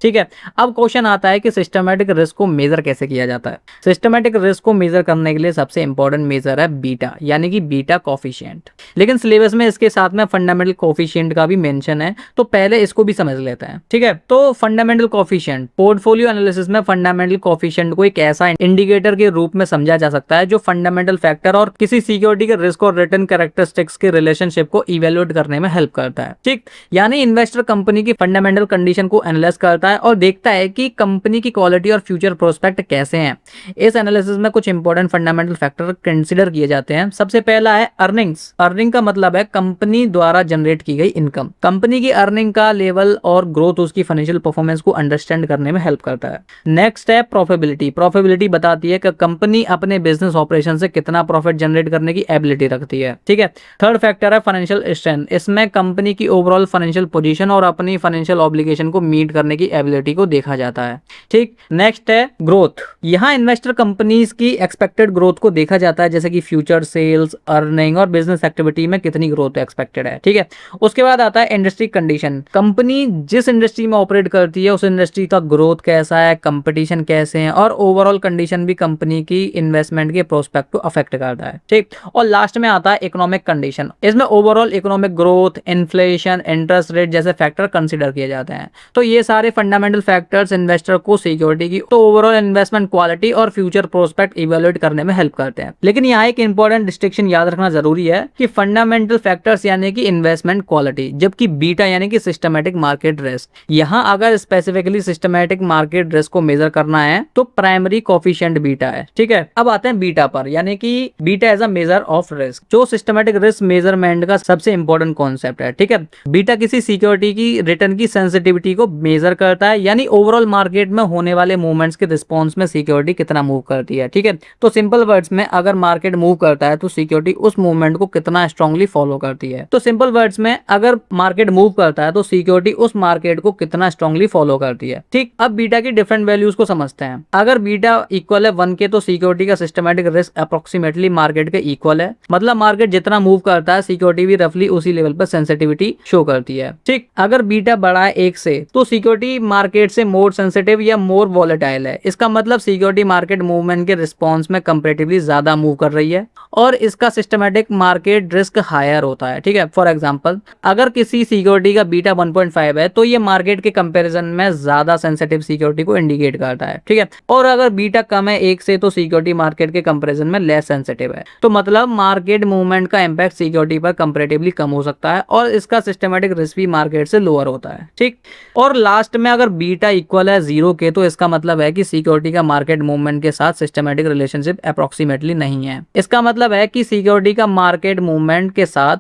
ठीक है, अब क्वेश्चन आता है कि सिस्टमैटिक रिस्क को मेजर कैसे किया जाता है। सिस्टमैटिक रिस्क को मेजर करने के लिए सबसे इंपॉर्टेंट मेजर है बीटा, यानी कि बीटा कोफिशिएंट। लेकिन सिलेबस में इसके साथ में फंडामेंटल कोफिशिएंट का भी मेंशन है, तो पहले इसको भी समझ लेते हैं। ठीक है, तो फंडामेंटल कोफिशिएंट, पोर्टफोलियो एनालिसिस में फंडामेंटल कोफिशिएंट को एक ऐसा इंडिकेटर के रूप में समझा जा सकता है जो फंडामेंटल फैक्टर और किसी सिक्योरिटी के रिस्क और रिटर्न कैरेक्टरिस्टिक्स के रिलेशनशिप को इवेलुएट करने में हेल्प करता है। ठीक, यानी इन्वेस्टर कंपनी की फंडामेंटल कंडीशन को एनालाइज करता है और देखता है कि कंपनी की क्वालिटी और फ्यूचर प्रोस्पेक्ट कैसे हैं। इस एनालिसिस में कुछ इंपॉर्टेंट फंडामेंटल फैक्टर कंसीडर किए जाते हैं। सबसे पहला है अर्निंग्स। अर्निंग का मतलब है कंपनी द्वारा जनरेट की गई इनकम। कंपनी की अर्निंग का लेवल और ग्रोथ उसकी फाइनेंशियल परफॉर्मेंस को अंडरस्टैंड करने में हेल्प करता है। नेक्स्ट है प्रॉफिटेबिलिटी। प्रॉफिटेबिलिटी बताती है कि कंपनी अपने बिजनेस ऑपरेशन से कितना प्रॉफिट जनरेट करने की एबिलिटी रखती है। ठीक है, थर्ड फैक्टर है फाइनेंशियल स्ट्रेंथ। इसमें कंपनी की ओवरऑल फाइनेंशियल पोजीशन और अपनी फाइनेंशियल ऑब्लिगेशन को मीट करने की एबिलिटी को देखा जाता है। ठीक, नेक्स्ट है ग्रोथ। यहाँ इन्वेस्टर कंपनीज की एक्सपेक्टेड ग्रोथ को देखा जाता है, जैसे कि फ्यूचर सेल्स, अर्निंग और बिजनेस एक्टिविटी में कितनी ग्रोथ एक्सपेक्टेड है। ठीक है, उसके बाद आता है इंडस्ट्री कंडीशन। कंपनी जिस इंडस्ट्री में ऑपरेट करती है उस इंडस्ट्री का ग्रोथ कैसा है, कंपटीशन कैसे है और ओवरऑल कंडीशन भी कंपनी की इन्वेस्टमेंट के प्रोस्पेक्ट को अफेक्ट करता है। ठीक, और लास्ट में आता है इकोनॉमिक कंडीशन। इसमें overall economic growth, inflation, interest rate जैसे फैक्टर कंसीडर किए जाते हैं। तो ये सारे फंडामेंटल फैक्टर्स इन्वेस्टर को सिक्योरिटी की तो ओवरऑल इन्वेस्टमेंट क्वालिटी और फ्यूचर प्रोस्पेक्ट इवेलुएट करने में हेल्प करते हैं। लेकिन यहाँ एक इंपॉर्टेंट डिस्टिंक्शन याद रखना जरूरी है कि फंडामेंटल फैक्टर्स यानी कि इन्वेस्टमेंट क्वालिटी, जबकि बीटा यानी कि सिस्टमैटिक मार्केट रिस्क। यहाँ अगर स्पेसिफिकली सिस्टमैटिक मार्केट रिस्क को मेजर करना है तो प्राइमरी कोफिशिएंट बीटा है। ठीक है, अब आते हैं बीटा पर, यानी कि beta as a measure of risk, जो सिस्टमैटिक रिस्क मेजरमेंट का सबसे इंपॉर्टेंट कॉन्सेप्ट है। ठीक है, बीटा किसी सिक्योरिटी की रिटर्न की सेंसिटिविटी को मेजर करता है, यानी ओवरऑल मार्केट में होने वाले मूवमेंट्स के रिस्पॉन्स में सिक्योरिटी कितना मूव करती है। ठीक है, तो सिंपल वर्ड्स में अगर मार्केट मूव करता है तो सिक्योरिटी उस मूवमेंट को कितना स्ट्रांगली फॉलो करती है। तो सिंपल वर्ड्स में अगर मार्केट मूव करता है तो सिक्योरिटी उस मार्केट को कितना स्ट्रांगली फॉलो करती है। ठीक, अब बीटा की डिफरेंट वैल्यूज को समझते हैं। अगर बीटा इक्वल है 1 के तो सिक्योरिटी का सिस्टमैटिक रिस्क अप्रोक्सीमेटली मार्केट के इक्वल है, मतलब मार्केट जितना मूव करता है सिक्योरिटी भी रफली उसी लेवल पर सेंसिटिविटी शो करती है। ठीक, अगर बीटा बड़ा है 1 से तो सिक्योरिटी मार्केट से मोर सेंसिटिव या मोर वॉलेटाइल है। इसका मतलब सिक्योरिटी मार्केट मूवमेंट के रिस्पॉन्स में कंपैरेटिवली ज्यादा मूव कर रही है और इसका सिस्टमैटिक मार्केट रिस्क हायर होता है। ठीक है, फॉर एग्जांपल अगर किसी सिक्योरिटी का बीटा 1.5 है तो ये मार्केट के कंपैरिजन में ज्यादा सेंसिटिव सिक्योरिटी को इंडिकेट करता है। ठीक है, और अगर बीटा कम है 1 से तो सिक्योरिटी मार्केट के कंपैरिजन में लेस सेंसिटिव है। तो मतलब मार्केट मूवमेंट का इंपैक्ट सिक्योरिटी पर कंपैरेटिवली कम हो सकता है और इसका सिस्टमैटिक रिस्क भी मार्केट से लोअर होता है। ठीक, और लास्ट में अगर बीटा इक्वल है 0 के तो इसका मतलब है कि सिक्योरिटी का मार्केट मूवमेंट के साथ सिस्टमैटिक रिलेशनशिप अप्रोक्सीमेटली नहीं है। इसका मतलब है कि सिक्योरिटी का मार्केट मूवमेंट के साथ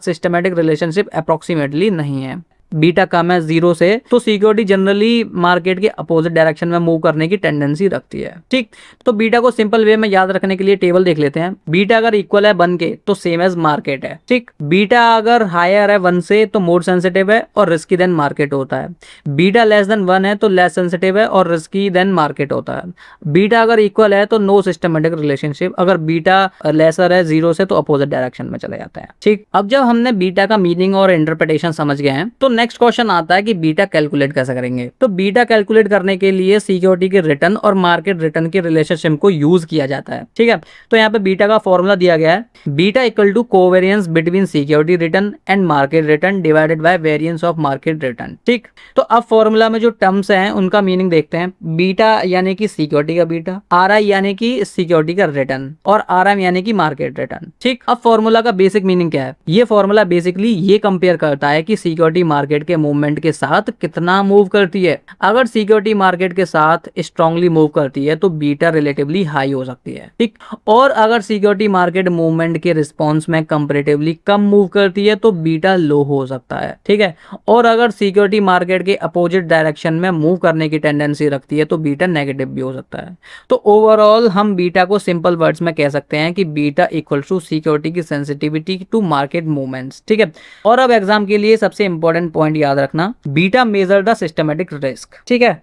सिस्टमैटिक रिलेशनशिप अप्रोक्सीमेटली नहीं है। बीटा कम है 0 से तो सिक्योरिटी जनरली मार्केट के अपोजिट डायरेक्शन में मूव करने की टेंडेंसी रखती है। ठीक, तो बीटा को सिंपल वे में याद रखने के लिए टेबल देख लेते हैं। बीटा अगर इक्वल है 1 के तो सेम एज मार्केट है। ठीक, बीटा अगर हायर है 1 से तो मोर सेंसिटिव है और रिस्की देन मार्केट होता है। बीटा लेस देन 1 है तो लेस सेंसिटिव है और रिस्की देन मार्केट होता है। बीटा अगर इक्वल है तो नो सिस्टमैटिक रिलेशनशिप, अगर बीटा लेसर है 0 से तो अपोजिट डायरेक्शन में चला जाता है। ठीक, अब जब हमने बीटा का मीनिंग और इंटरप्रिटेशन समझ गए हैं तो नेक्स्ट क्वेश्चन आता है कि बीटा कैलकुलेट कैसे करेंगे। तो बीटा कैलकुलेट करने के लिए सिक्योरिटी के रिटर्न और मार्केट रिटर्न के रिलेशनशिप को यूज किया जाता है। ठीक है, तो यहाँ पे बीटा का फॉर्मूला दिया गया है, beta equal to covariance between security return and market return divided by variance of market return. ठीक, तो अब फॉर्मूला में जो टर्म्स हैं उनका मीनिंग देखते हैं। बीटा यानी कि सिक्योरिटी का बीटा, आर आई यानी कि सिक्योरिटी का रिटर्न, और आर एम यानी कि मार्केट रिटर्न। ठीक, अब फॉर्मूला का बेसिक मीनिंग क्या है? ये फॉर्मूला बेसिकली ये कंपेयर करता है कि सिक्योरिटी मार्केट के मूवमेंट के साथ कितना मूव करती है। अगर सिक्योरिटी मार्केट के साथ स्ट्रांगली मूव करती है तो बीटा रिलेटिवली हाई हो सकती है। ठीक, और अगर सिक्योरिटी मार्केट मूवमेंट के रिस्पॉन्स में कंपैरेटिवली कम मूव करती है तो बीटा लो हो सकता है। ठीक है, और अगर सिक्योरिटी मार्केट के अपोजिट डायरेक्शन में मूव करने की टेंडेंसी रखती है तो बीटा नेगेटिव भी हो सकता है। तो ओवरऑल हम बीटा को सिंपल वर्ड्स में कह सकते हैं कि बीटा इक्वल टू सिक्योरिटी की सेंसिटिविटी टू मार्केट मूवमेंट्स। ठीक है, और अब एग्जाम के लिए सबसे इंपॉर्टेंट पॉइंट याद रखना, beta measure the systematic risk. ठीक है,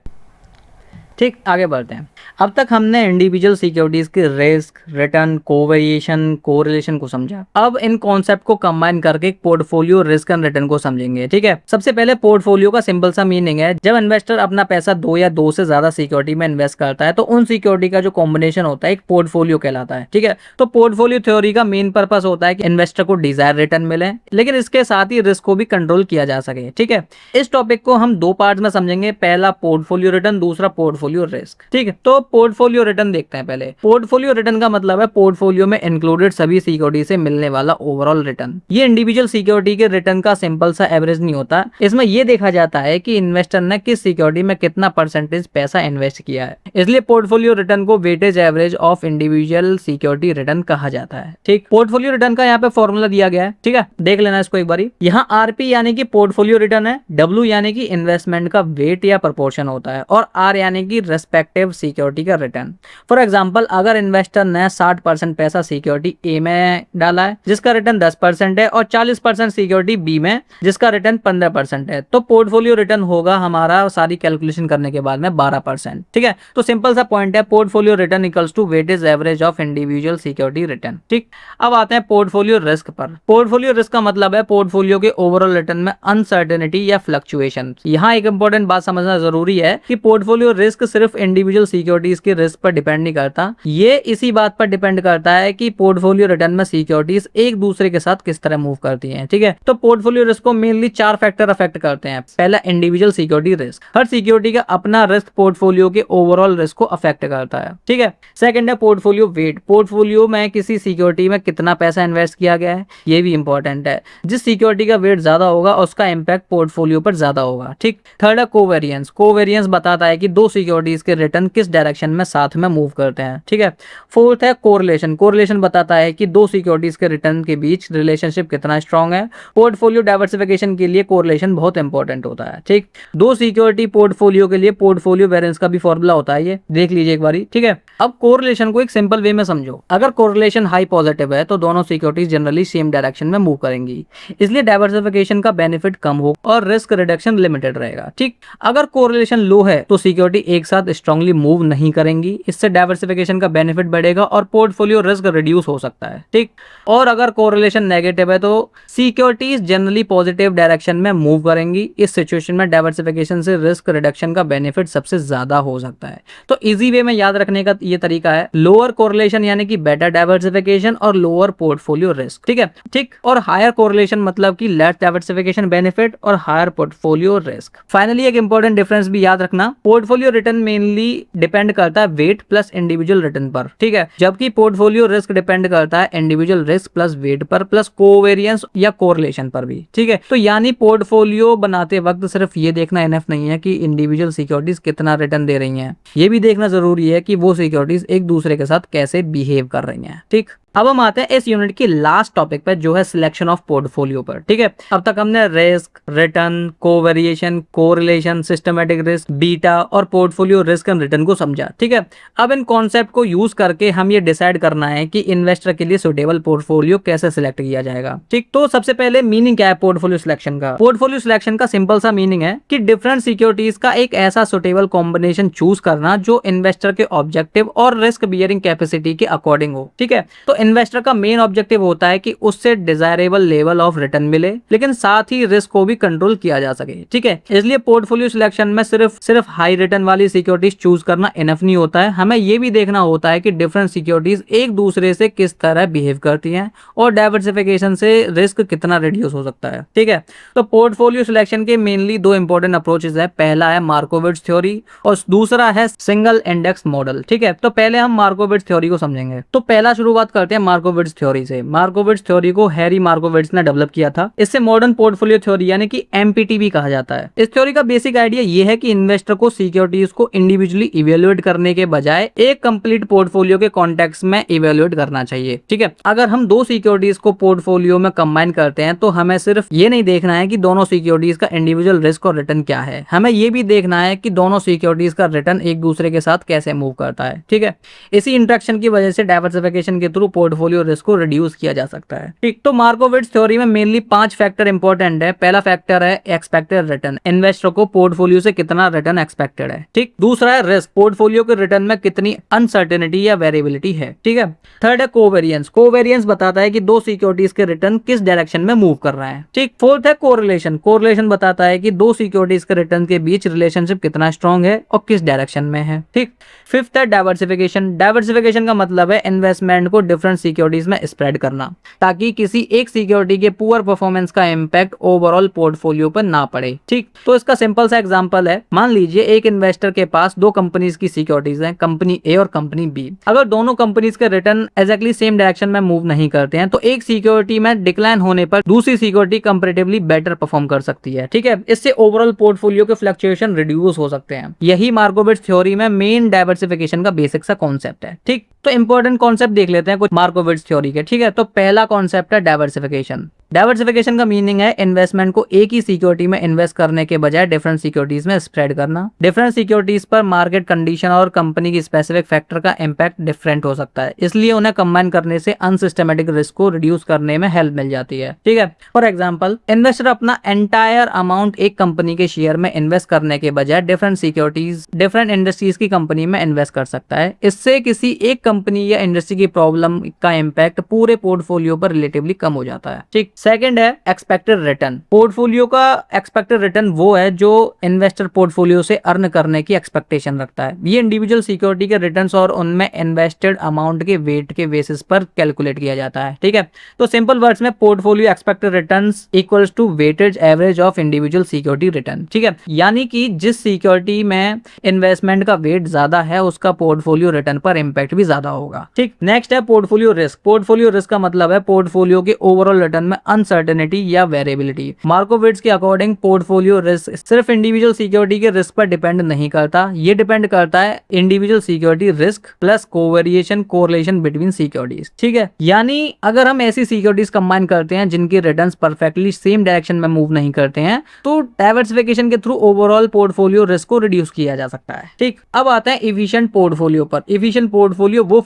ठीक, आगे बढ़ते हैं। अब तक हमने इंडिविजुअल सिक्योरिटीज के रिस्क, रिटर्न, कोवेरिएशन, कोरिलेशन को समझा। अब इन कॉन्सेप्ट को कंबाइन करके एक पोर्टफोलियो रिस्क एंड रिटर्न को समझेंगे। ठीक है, सबसे पहले पोर्टफोलियो का सिंपल सा मीनिंग है, जब इन्वेस्टर अपना पैसा दो या दो से ज्यादा सिक्योरिटी में इन्वेस्ट करता है तो उन सिक्योरिटी का जो कॉम्बिनेशन होता है एक पोर्टफोलियो कहलाता है। ठीक है, तो पोर्टफोलियो थ्योरी का मेन पर्पस होता है कि इन्वेस्टर को डिजायर रिटर्न मिले, लेकिन इसके साथ ही रिस्क को भी कंट्रोल किया जा सके। ठीक है, इस टॉपिक को हम दो पार्ट में समझेंगे, पहला पोर्टफोलियो रिटर्न, दूसरा पोर्टफोलियो रिस्क। ठीक है, तो पोर्टफोलियो रिटर्न देखते हैं पहले। पोर्टफोलियो रिटर्न का मतलब है पोर्टफोलियो में इंक्लूडेड सभी सिक्योरिटी से मिलने वाला ओवरऑल रिटर्न। ये इंडिविजुअल सिक्योरिटी के रिटर्न का सिंपल सा एवरेज नहीं होता, इसमें यह देखा जाता है कि इन्वेस्टर ने किस सिक्योरिटी में कितना परसेंटेज पैसा इन्वेस्ट किया है। इसलिए पोर्टफोलियो रिटर्न को weightage average of individual security return कहा जाता है। ठीक, पोर्टफोलियो रिटर्न का यहाँ पे फॉर्मूला दिया गया है। ठीक है, देख लेना इसको एक बारी। यहाँ आरपी यानी कि पोर्टफोलियो रिटर्न है, डब्ल्यू यानी कि इन्वेस्टमेंट का वेट या प्रोपोर्शन होता है, और आर यानी कि रेस्पेक्टिव सिक्योरिटी का रिटर्न। फॉर एग्जांपल, अगर इन्वेस्टर ने 60% पैसा सिक्योरिटी ए में डाला है जिसका रिटर्न 10% है, और 40% सिक्योरिटी बी में जिसका रिटर्न 15% है, तो पोर्टफोलियो रिटर्न होगा हमारा सारी कैलकुलेशन करने के बाद में 12%। ठीक है, तो सिंपल सा पॉइंट है, portfolio return equals to weightage average of individual security return. ठीक, अब आते हैं पोर्टफोलियो रिस्क पर। पोर्टफोलियो रिस्क का मतलब है पोर्टफोलियो के ओवरऑल रिटर्न में अनसर्टेनिटी या फ्लक्चुएशन। यहाँ एक इंपॉर्टेंट बात समझना जरूरी है कि पोर्टफोलियो रिस्क सिर्फ इंडिविजुअल सिक्योरिटीज के रिस्क पर डिपेंड नहीं करता, ये इसी बात पर डिपेंड करता है कि पोर्टफोलियो रिटर्न में सिक्योरिटीज एक दूसरे के साथ किस तरह मूव करती हैं। ठीक है, तो पोर्टफोलियो रिस्क को मेनली 4 फैक्टर अफेक्ट करते हैं। पहला, इंडिविजुअल सिक्योरिटी रिस्क, हर सिक्योरिटी का अपना रिस्क पोर्टफोलियो के ओवरऑल रिस्क को अफेक्ट करता है। ठीक है, सेकंड है पोर्टफोलियो वेट, पोर्टफोलियो में किसी सिक्योरिटी में कितना पैसा इन्वेस्ट किया गया है, ये भी इंपॉर्टेंट है। जिस सिक्योरिटी का वेट ज्यादा होगा उसका इंपैक्ट पोर्टफोलियो पर ज्यादा होगा। ठीक, थर्ड है कोवेरियंस, कोवेरियंस बताता है कि दो सिक्योरिटीज के रिटर्न किस डायरेक्शन में साथ में मूव करते हैं। ठीक है, फोर्थ है कोरिलेशन, कोरिलेशन बताता है कि दो सिक्योरिटीज के रिटर्न के बीच रिलेशनशिप कितना स्ट्रांग है। पोर्टफोलियो डाइवर्सिफिकेशन के लिए कोरिलेशन बहुत इंपॉर्टेंट होता है। ठीक, दो सिक्योरिटी पोर्टफोलियो के लिए पोर्टफोलियो वेरिएंस का भी फॉर्मूला होता है, ये देख लीजिए एक बारी। ठीक है, अब कोरिलेशन को एक सिंपल वे में समझो, अगर कोरिलेशन हाई पॉजिटिव है तो दोनों सिक्योरिटीज जनरली सेम डायरेक्शन में मूव करेंगी, इसलिए डाइवर्सिफिकेशन का बेनिफिट कम हो और रिस्क रिडक्शन लिमिटेड रहेगा। ठीक, अगर कोरिलेशन लो है तो सिक्योरिटी एक साथ स्ट्रांगली मूव नहीं करेंगी, इससे डाइवर्सिफिकेशन का बेनिफिट बढ़ेगा और पोर्टफोलियो रिस्क रिड्यूस हो सकता है। ठीक, और अगर कोरिलेशन नेगेटिव है तो सिक्योरिटीज जनरली पॉजिटिव डायरेक्शन में मूव करेंगी, इस सिचुएशन में डाइवर्सिफिकेशन से रिस्क रिडक्शन का बेनिफिट सबसे ज्यादा हो सकता है। तो इजी वे में याद रखने का ये तरीका है, लोअर कोरिलेशन यानी कि बेटर डाइवर्सिफिकेशन और लोअर पोर्टफोलियो रिस्क। ठीक है, ठीक, और हायर कोरिलेशन मतलब कि लेस डाइवर्सिफिकेशन बेनिफिट और हायर पोर्टफोलियो रिस्क। फाइनली एक इंपॉर्टेंट डिफरेंस भी याद रखना, पोर्टफोलियो रिटर्न मेनली डिपेंड करता है वेट प्लस इंडिविजुअल रिटर्न पर। ठीक है, जबकि पोर्टफोलियो रिस्क डिपेंड करता है इंडिविजुअल रिस्क प्लस वेट पर प्लस कोवेरियंस या कोरिलेशन पर भी। ठीक है, तो यानी पोर्टफोलियो बनाते वक्त सिर्फ ये देखना इनफ नहीं है कि इंडिविजुअल सिक्योरिटीज कितना रिटर्न दे रही हैं, ये भी देखना जरूरी है कि वो सिक्योरिटीज एक दूसरे के साथ कैसे बिहेव कर रही हैं। ठीक, अब हम आते हैं इस यूनिट की लास्ट टॉपिक पे जो है सिलेक्शन ऑफ पोर्टफोलियो पर। ठीक है, अब तक हमने risk, return, covariation, correlation, systematic risk, beta और पोर्टफोलियो रिस्क एंड रिटर्न को समझा। ठीक है, अब इन कॉन्सेप्ट को यूज करके हम ये डिसाइड करना है कि इन्वेस्टर के लिए सुटेबल पोर्टफोलियो कैसे सिलेक्ट किया जाएगा। ठीक, तो सबसे पहले मीनिंग क्या है पोर्टफोलियो सिलेक्शन का? पोर्टफोलियो सिलेक्शन का सिंपल सा मीनिंग है कि डिफरेंट सिक्योरिटीज का एक ऐसा सुटेबल कॉम्बिनेशन चूज करना जो इन्वेस्टर के ऑब्जेक्टिव और रिस्क बियरिंग कैपेसिटी के अकॉर्डिंग हो। ठीक है, तो इन्वेस्टर का मेन ऑब्जेक्टिव होता है कि उससे डिजायरेबल लेवल ऑफ रिटर्न मिले, लेकिन साथ ही रिस्क को भी कंट्रोल किया जा सके। ठीक है, इसलिए पोर्टफोलियो सिलेक्शन में सिर्फ हाई रिटर्न वाली सिक्योरिटीज चूज करना इनफ नहीं होता है, हमें यह भी देखना होता है कि डिफरेंट सिक्योरिटीज एक दूसरे से किस तरह बिहेव करती हैं और डाइवर्सिफिकेशन से रिस्क कितना रिड्यूस हो सकता है। ठीक है, तो पोर्टफोलियो सिलेक्शन के मेनली दो इंपॉर्टेंट अप्रोचेस है, पहला है मार्कोविट्ज थ्योरी और दूसरा है सिंगल इंडेक्स मॉडल। ठीक है, तो पहले हम मार्कोविट्ज थ्योरी को समझेंगे। तो पहला शुरुआत करते हैं मार्कोविट्ज थ्योरी से। मार्कोविट्ज थ्योरी को हैरी मार्कोविट्ज ने डेवलप किया था। इससे मॉडर्न पोर्टफोलियो थ्योरी यानी कि एमपीटी भी कहा जाता है। इस थ्योरी का बेसिक आइडिया यह है कि इन्वेस्टर को सिक्योरिटीज को इंडिविजुअली इवेल्युएट करने के बजाय एक कंप्लीट पोर्टफोलियो के कॉन्टेक्स्ट में इवेल्युएट करना चाहिए। ठीक है, अगर हम दो सिक्योरिटीज को पोर्टफोलियो में कंबाइन करते हैं तो हमें सिर्फ ये नहीं देखना है कि दोनों सिक्योरिटीज का इंडिविजुअल रिस्क और रिटर्न क्या है, हमें ये भी देखना है कि दोनों सिक्योरिटीज का रिटर्न एक दूसरे के साथ कैसे मूव करता है। ठीक है, इसी इंटरेक्शन की वजह से डाइवर्सिफिकेशन के थ्रू पोर्टफोलियो रिस्क को रिड्यूस किया जा सकता है। ठीक, तो मार्कोविट्ज थ्योरी में मेनली 5 फैक्टर इंपॉर्टेंट है। पहला फैक्टर है एक्सपेक्टेड रिटर्न, इन्वेस्टर को पोर्टफोलियो से कितना रिटर्न एक्सपेक्टेड है। ठीक, दूसरा है रिस्क, पोर्टफोलियो के रिटर्न में कितनी अनसर्टेनिटी या वेरिएबिलिटी है। ठीक है, थर्ड है कोवेरियंस, कोवेरियंस बताता है कि दो सिक्योरिटीज के रिटर्न किस डायरेक्शन में मूव कर रहे हैं। ठीक, फोर्थ है कोरिलेशन, कोरिलेशन बताता है कि दो सिक्योरिटीज के रिटर्न के बीच रिलेशनशिप कितना स्ट्रांग है और किस डायरेक्शन में है। ठीक, फिफ्थ है डाइवर्सिफिकेशन, डाइवर्सिफिकेशन का मतलब है इन्वेस्टमेंट को डिफरेंट सिक्योरिटीज में स्प्रेड करना ताकि किसी एक सिक्योरिटी के पुअर परफॉर्मेंस का इंपैक्ट ओवरऑल पोर्टफोलियो पर ना पड़े। ठीक, तो इसका सिंपल सा एग्जांपल है, मान लीजिए एक इन्वेस्टर के पास दो कंपनीज की सिक्योरिटीज हैं, कंपनी ए और कंपनी बी। अगर दोनों कंपनीज के रिटर्न एग्जैक्टली सेम डायरेक्शन में मूव नहीं करते हैं तो एक सिक्योरिटी में डिक्लाइन होने पर दूसरी सिक्योरिटी कंपैरेटिवली बेटर परफॉर्म कर सकती है। ठीक है, इससे ओवरऑल पोर्टफोलियो के फ्लक्चुएशन रिड्यूस हो सकते हैं। यही मार्कोविट्ज थ्योरी में मेन डाइवर्सिफिकेशन का बेसिक सा कॉन्सेप्ट है। ठीक, तो इंपॉर्टेंट कॉन्सेप्ट देख लेते हैं कुछ मार्कोविट्ज थ्योरी के। ठीक है, तो पहला कॉन्सेप्ट है डाइवर्सिफिकेशन। डाइवर्सिफिकेशन का मीनिंग है इन्वेस्टमेंट को एक ही सिक्योरिटी में इन्वेस्ट करने के बजाय डिफरेंट सिक्योरिटीज में स्प्रेड करना। डिफरेंट सिक्योरिटीज पर मार्केट कंडीशन और कंपनी की स्पेसिफिक फैक्टर का इंपैक्ट डिफरेंट हो सकता है, इसलिए उन्हें कंबाइन करने से अनसिस्टेमेटिक रिस्क को रिड्यूस करने में हेल्प मिल जाती है। ठीक है, फॉर एग्जांपल इन्वेस्टर अपना एंटायर अमाउंट एक कंपनी के शेयर में इन्वेस्ट करने के बजाय डिफरेंट सिक्योरिटीज डिफरेंट इंडस्ट्रीज की कंपनी में इन्वेस्ट कर सकता है। इससे किसी एक कंपनी या इंडस्ट्री की प्रॉब्लम का इंपैक्ट पूरे पोर्टफोलियो पर रिलेटिवली कम हो जाता है। ठीक, सेकंड है एक्सपेक्टेड रिटर्न। पोर्टफोलियो का एक्सपेक्टेड रिटर्न वो है जो इन्वेस्टर पोर्टफोलियो से अर्न करने की एक्सपेक्टेशन रखता है। ये इंडिविजुअल सिक्योरिटी के रिटर्न्स और उनमें इन्वेस्टेड अमाउंट के वेट के बेसिस पर कैलकुलेट किया जाता है। ठीक है, तो सिंपल वर्ड्स में portfolio expected returns equals to weightage average of individual security return. ठीक है, यानी कि जिस सिक्योरिटी में इन्वेस्टमेंट का वेट ज्यादा है उसका पोर्टफोलियो रिटर्न पर इंपैक्ट भी ज्यादा होगा। ठीक, नेक्स्ट है पोर्टफोलियो रिस्क। पोर्टफोलियो रिस्क का मतलब है पोर्टफोलियो के ओवरऑल रिटर्न में अनसर्टेनिटी या वेरिएबिलिटी। मार्कोविट्ज के अकॉर्डिंग पोर्टफोलियो रिस्क सिर्फ इंडिविजुअल सिक्योरिटी के रिस्क पर डिपेंड नहीं करता, ये डिपेंड करता है individual security risk plus covariation correlation between securities. ठीक है, यानी अगर हम ऐसी सिक्योरिटीज कंबाइन करते हैं जिनके रिटर्न्स परफेक्टली सेम डायरेक्शन में मूव नहीं करते हैं तो डाइवर्सिफिकेशन के थ्रू ओवरऑल पोर्टफोलियो रिस्क को रिड्यूस किया जा सकता है। ठीक, अब आते हैं एफिशिएंट पोर्टफोलियो पर। एफिशिएंट पोर्टफोलियो वो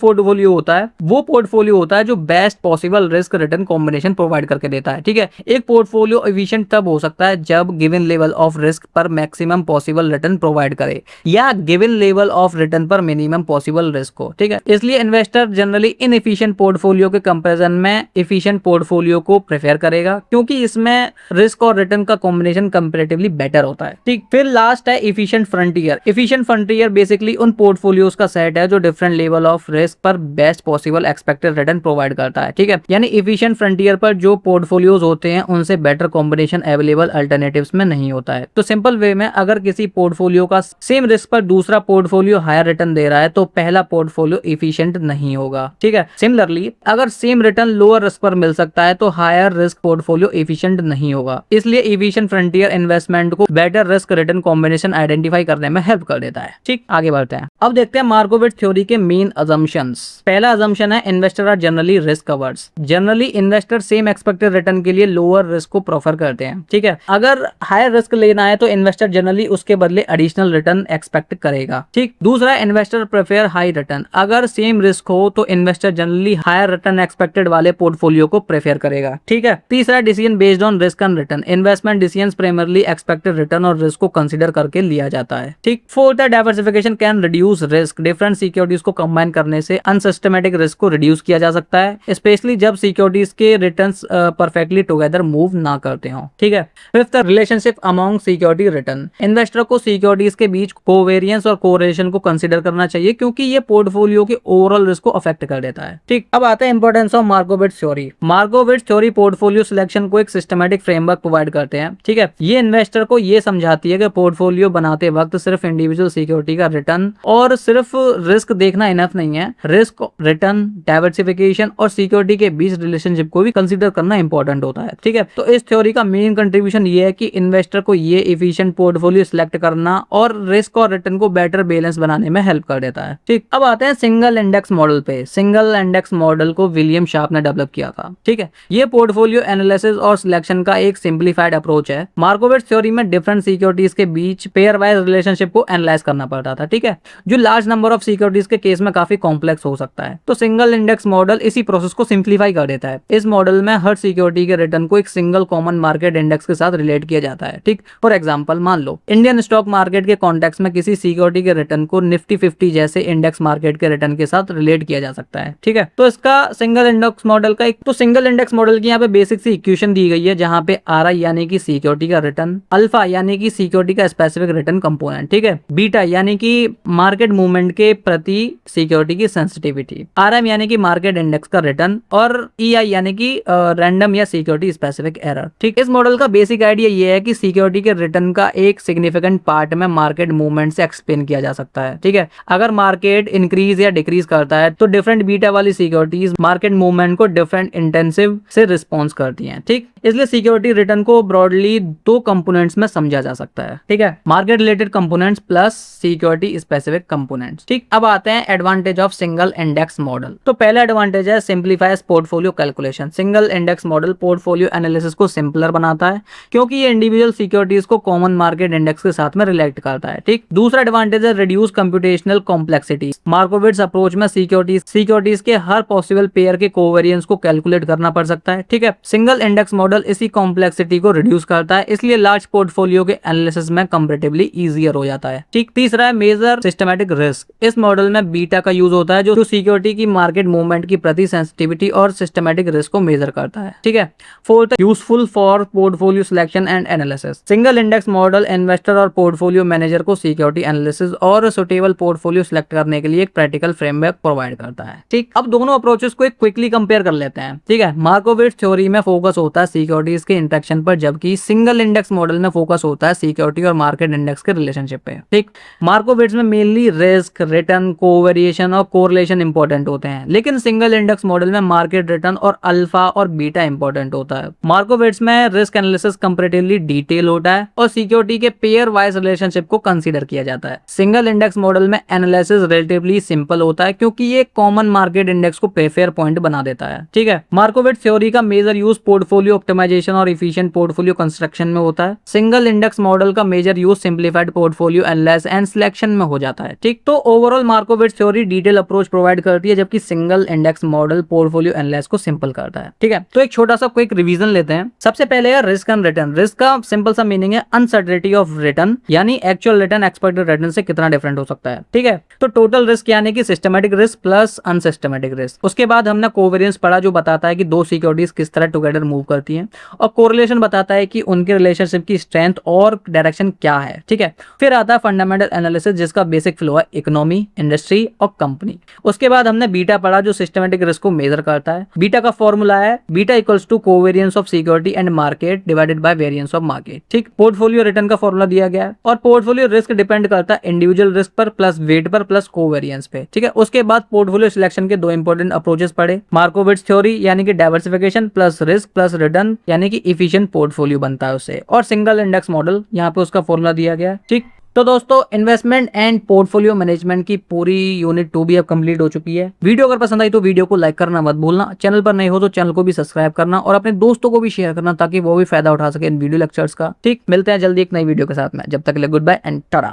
पोर्टफोलियो होता है जो best possible risk return combination provide करके देता है। ठीक है, एक पोर्टफोलियो एफिशिएंट तब हो सकता है जब गिवन लेवल ऑफ रिस्क पर मैक्सिमम पॉसिबल रिटर्न प्रोवाइड करे या गिवन लेवल ऑफ रिटर्न पर मिनिमम पॉसिबल रिस्क हो। ठीक है, इसलिए इन्वेस्टर जनरली इनएफिशिएंट पोर्टफोलियो के कंपैरिजन में एफिशिएंट पोर्टफोलियो को प्रेफर करेगा क्योंकि इसमें रिस्क और रिटर्न का कॉम्बिनेशन कंपैरेटिवली बेटर होता है। ठीक, फिर लास्ट है efficient frontier. Efficient frontier basically उन पोर्टफोलियोज का सेट है जो डिफरेंट लेवल ऑफ रिस्क पर best possible expected return provide करता है। ठीक है, यानी एफिशिएंट फ्रंटियर पर जो पोर्टफोलियोज होते हैं उनसे बेटर कॉम्बिनेशन अवेलेबल अल्टरनेटिव्स में नहीं होता है। तो सिंपल वे में अगर किसी पोर्टफोलियो का सेम रिस्क पर दूसरा पोर्टफोलियो हायर रिटर्न दे रहा है तो पहला पोर्टफोलियो एफिशिएंट नहीं होगा। ठीक है, सिमिलरली अगर सेम रिटर्न लोअर रिस्क पर मिल सकता है तो हायर रिस्क पोर्टफोलियो एफिशिएंट नहीं होगा। इसलिए एफिशिएंट फ्रंटियर इन्वेस्टमेंट को better risk return combination identify करने में हेल्प कर देता है। ठीक, आगे बढ़ते हैं। अब देखते हैं मार्कोविट्ज थ्योरी के मेन अजम्पशंस। पहला अजम्पशन है investor are generally risk averse. Generally investor same expected return के लिए लोअर रिस्क को प्रेफर करते हैं। ठीक है, अगर हायर रिस्क लेना है तो इन्वेस्टर जनरली उसके बदले एडिशनल रिटर्न एक्सपेक्ट करेगा। ठीक, दूसरा, इन्वेस्टर प्रेफर हाई रिटर्न। अगर सेम रिस्क हो तो investor generally higher return expected वाले पोर्टफोलियो को प्रेफर करेगा। ठीक है, तीसरा, decision based on risk and return. Investment decisions primarily expected return और रिस्क को कंसीडर करके लिया जाता है। ठीक, फोर्थ है, diversification can reduce risk. Different securities को कंबाइन करने से अनसिस्टमैटिक रिस्क को रिड्यूस किया जा सकता है, स्पेशली जब सिक्योरिटीज के रिटर्न्स परफेक्टली टुगेदर मूव ना करते हो। ठीक है, fifth, relationship among security return. Investor को सिक्योरिटीज के बीच कोवेरियंस और कोरिलेशन को कंसीडर करना चाहिए क्योंकि ये पोर्टफोलियो के ओवरऑल रिस्क को अफेक्ट कर देता है। ठीक, अब आता है importance of Markowitz theory. Markowitz theory portfolio selection को एक सिस्टमैटिक फ्रेमवर्क प्रोवाइड करते हैं। ठीक है, ये इन्वेस्टर को ये समझाती है कि पोर्टफोलियो बनाते वक्त सिर्फ इंडिविजुअल सिक्योरिटी का रिटर्न और सिर्फ रिस्क देखना इनफ नहीं है, रिस्क, रिटर्न, डाइवर्सिफिकेशन और सिक्योरिटी के बीच रिलेशनशिप को भी कंसीडर करना इंपॉर्टेंट होता है। ठीक है, तो इस थ्योरी का मेन कंट्रीब्यूशन ये है कि इन्वेस्टर को ये एफिशिएंट पोर्टफोलियो सिलेक्ट करना और रिस्क और रिटर्न को बेटर बैलेंस बनाने में हेल्प कर देता है। ठीक, अब आते हैं सिंगल इंडेक्स मॉडल पे। सिंगल इंडेक्स मॉडल को विलियम शार्प ने डेवलप किया था। ठीक है, ये पोर्टफोलियो एनालिसिस और सिलेक्शन का एक सिंप्लीफाइड अप्रोच है। मार्कोविट्ज थ्योरी में डिफरेंट सिक्योरिटीज के बीच पेयर वाइज रिलेशनशिप को एनालाइज करना पड़ता था। ठीक है, जो लार्ज नंबर ऑफ सिक्योरिटीज के केस में काफी कॉम्प्लेक्स हो सकता है। तो सिंगल इंडेक्स मॉडल इसी प्रोसेस को सिंप्लीफाई कर देता है। इस मॉडल में हर सिक्योरिटी के रिटर्न को एक सिंगल कॉमन मार्केट इंडेक्स के साथ रिलेट किया जाता है। ठीक, फॉर एग्जांपल मान लो इंडियन स्टॉक मार्केट के कॉन्टेक्स्ट में किसी सिक्योरिटी के रिटर्न को निफ्टी 50 जैसे इंडेक्स मार्केट के रिटर्न के साथ रिलेट किया जा सकता है। ठीक है, तो इसका सिंगल इंडेक्स मॉडल का सिंगल इंडेक्स मॉडल की यहाँ पे बेसिक सी इक्वेशन दी गई है जहां पे RI यानी कि सिक्योरिटी का रिटर्न, अल्फा यानी कि सिक्योरिटी का स्पेसिफिक रिटर्न कंपोनेंट, ठीक है, बीटा यानी कि मार्केट मूवमेंट के प्रति सिक्योरिटी की सेंसिटिविटी, RM यानी कि मार्केट इंडेक्स का रिटर्न और EI यानी कि रैंडम या सिक्योरिटी स्पेसिफिक एरर। ठीक, इस मॉडल का बेसिक आइडिया ये है कि सिक्योरिटी के रिटर्न का एक सिग्निफिकेंट पार्ट में मार्केट मूवमेंट से एक्सप्लेन किया जा सकता है। ठीक है, अगर मार्केट इंक्रीज या डिक्रीज करता है तो डिफरेंट बीटा वाली सिक्योरिटीज मार्केट मूवमेंट को डिफरेंट इंटेंसिव से रिस्पॉन्स करती हैं। ठीक, इसलिए सिक्योरिटी रिटर्न को ब्रॉडली दो कंपोनेंट्स में समझा जा सकता है। ठीक है, market related components plus security specific components. ठीक, अब आते हैं advantage of single index model. तो पहला एडवांटेज है simplifies portfolio calculation. Single index model portfolio analysis को सिंपलर बनाता है क्योंकि ये इंडिविजुअल सिक्योरिटीज को कॉमन मार्केट इंडेक्स के साथ में रिलेट करता है। ठीक, दूसरा एडवांटेज है रिड्यूस कंप्यूटेशनल कॉम्प्लेक्सिटी। मार्कोविट्ज अप्रोच में सिक्योरिटीज के हर पॉसिबल पेयर के कोवेरियंस को कैलकुलेट करना पड़ सकता है। ठीक है, सिंगल इंडेक्स मॉडल इसी कॉम्प्लेक्सिटी को रिड्यूस करता है, इसलिए लार्ज पोर्टफोलियो के एनालिसिस में कंपैरेटिवली इजियर हो जाता है। ठीक, तीसरा है मेजर सिस्टमैटिक रिस्क। इस मॉडल में बीटा का यूज होता है जो सिक्योरिटी की मार्केट मूवमेंट की प्रति सेंसिटिविटी और सिस्टमैटिक रिस्क को मेजर करता है। ठीक है, fourth, useful for portfolio selection and analysis. Single index model investor और पोर्टफोलियो मैनेजर को सिक्योरिटी एनालिसिस और सुटेबल पोर्टफोलियो सिलेक्ट करने के लिए एक प्रैक्टिकल फ्रेमवर्क प्रोवाइड करता है। ठीक, अब दोनों अप्रोचेस को एक क्विकली कंपेयर कर लेते हैं। ठीक है, मार्कोविट्ज थ्योरी में फोकस होता है सिक्योरिटीज के इंटरेक्शन पर, जबकि सिंगल इंडेक्स मॉडल में फोकस होता है सिक्योरिटी और मार्केट इंडेक्स के रिलेशनशिप पे। ठीक, मार्कोविट्ज में मेनली रिस्क, रिटर्न, कोवेरिएशन और कोरिलेशन इंपॉर्टेंट होते हैं, लेकिन सिंगल इंडेक्स मॉडल में मार्केट रिटर्न और अल्फा और बीटा इंपॉर्टेंट होता है। मार्कोविट्ज में रिस्क एनालिसिस कंपैरेटिवली डिटेल होता है और सिक्योरिटी के पेयर वाइज रिलेशनशिप को कंसीडर किया जाता है। सिंगल इंडेक्स मॉडल में एनालिसिस रिलेटिवली सिंपल होता है क्योंकि ये कॉमन मार्केट इंडेक्स को प्रेफर पॉइंट बना देता है। ठीक है, मार्कोविट्ज थ्योरी का मेजर यूज पोर्टफोलियो ऑप्टिमाइजेशन और एफिशिएंट पोर्टफोलियो कंस्ट्रक्शन में होता है। सिंगल इंडेक्स मॉडल का major use simplified portfolio analysis and selection में हो जाता है। ठीक, तो overall Markowitz theory detail approach provide करती है जबकि single index model portfolio analysis को सिंपल करता है। ठीक है, तो एक छोटा सा क्विक रिवीजन लेते हैं। सबसे पहले है रिस्क एंड रिटर्न। रिस्क का सिंपल सा मीनिंग है अनसर्टेनिटी ऑफ रिटर्न, यानी एक्चुअल रिटर्न एक्सपेक्टेड रिटर्न से कितना डिफरेंट हो सकता है। ठीक है, तो टोटल रिस्क यानी कि systematic risk plus unsystematic risk. उसके बाद हमने कोवेरियंस पढ़ा जो बताता है कि दो सिक्योरिटीज किस तरह टुगेदर मूव करती हैं, और कोरिलेशन बताता है कि उनके रिलेशनशिप की स्ट्रेंथ और डायरेक्शन क्या है। ठीक है, फिर आता है फंडामेंटल एनालिसिस जिसका बेसिक फ्लो है इकोनॉमी, इंडस्ट्री और कंपनी। उसके बाद हमने बीटा पढ़ा जो सिस्टमैटिक रिस्क को मेजर करता है। बीटा का फॉर्मूला है beta equals to covariance of security and market divided by variance of market. ठीक, पोर्टफोलियो रिटर्न का फॉर्मूला दिया गया है और पोर्टफोलियो रिस्क डिपेंड करता है इंडिविजुअल रिस्क पर प्लस वेट पर प्लस कोवेरियंस पे। ठीक है, उसके बाद पोर्टफोलियो सिलेक्शन के दो इंपॉर्टेंट अप्रोचेस पढ़े। मार्कोविट्ज थ्योरी यानी कि diversification plus risk plus return यानी कि एफिशिएंट पोर्टफोलियो बनता है उससे, और सिंगल इंडेक्स मॉडल यहाँ पे उसका फॉर्मूला दिया गया है। ठीक, तो दोस्तों इन्वेस्टमेंट एंड पोर्टफोलियो मैनेजमेंट की पूरी यूनिट 2 भी अब कंप्लीट हो चुकी है। वीडियो अगर पसंद आई तो वीडियो को लाइक करना मत भूलना, चैनल पर नए हो तो चैनल को भी सब्सक्राइब करना और अपने दोस्तों को भी शेयर करना ताकि वो भी फायदा उठा सके इन वीडियो लेक्चर्स का। ठीक, मिलते हैं जल्दी एक नई वीडियो के साथ में, जब तक के लिए गुड बाय एंड टाटा।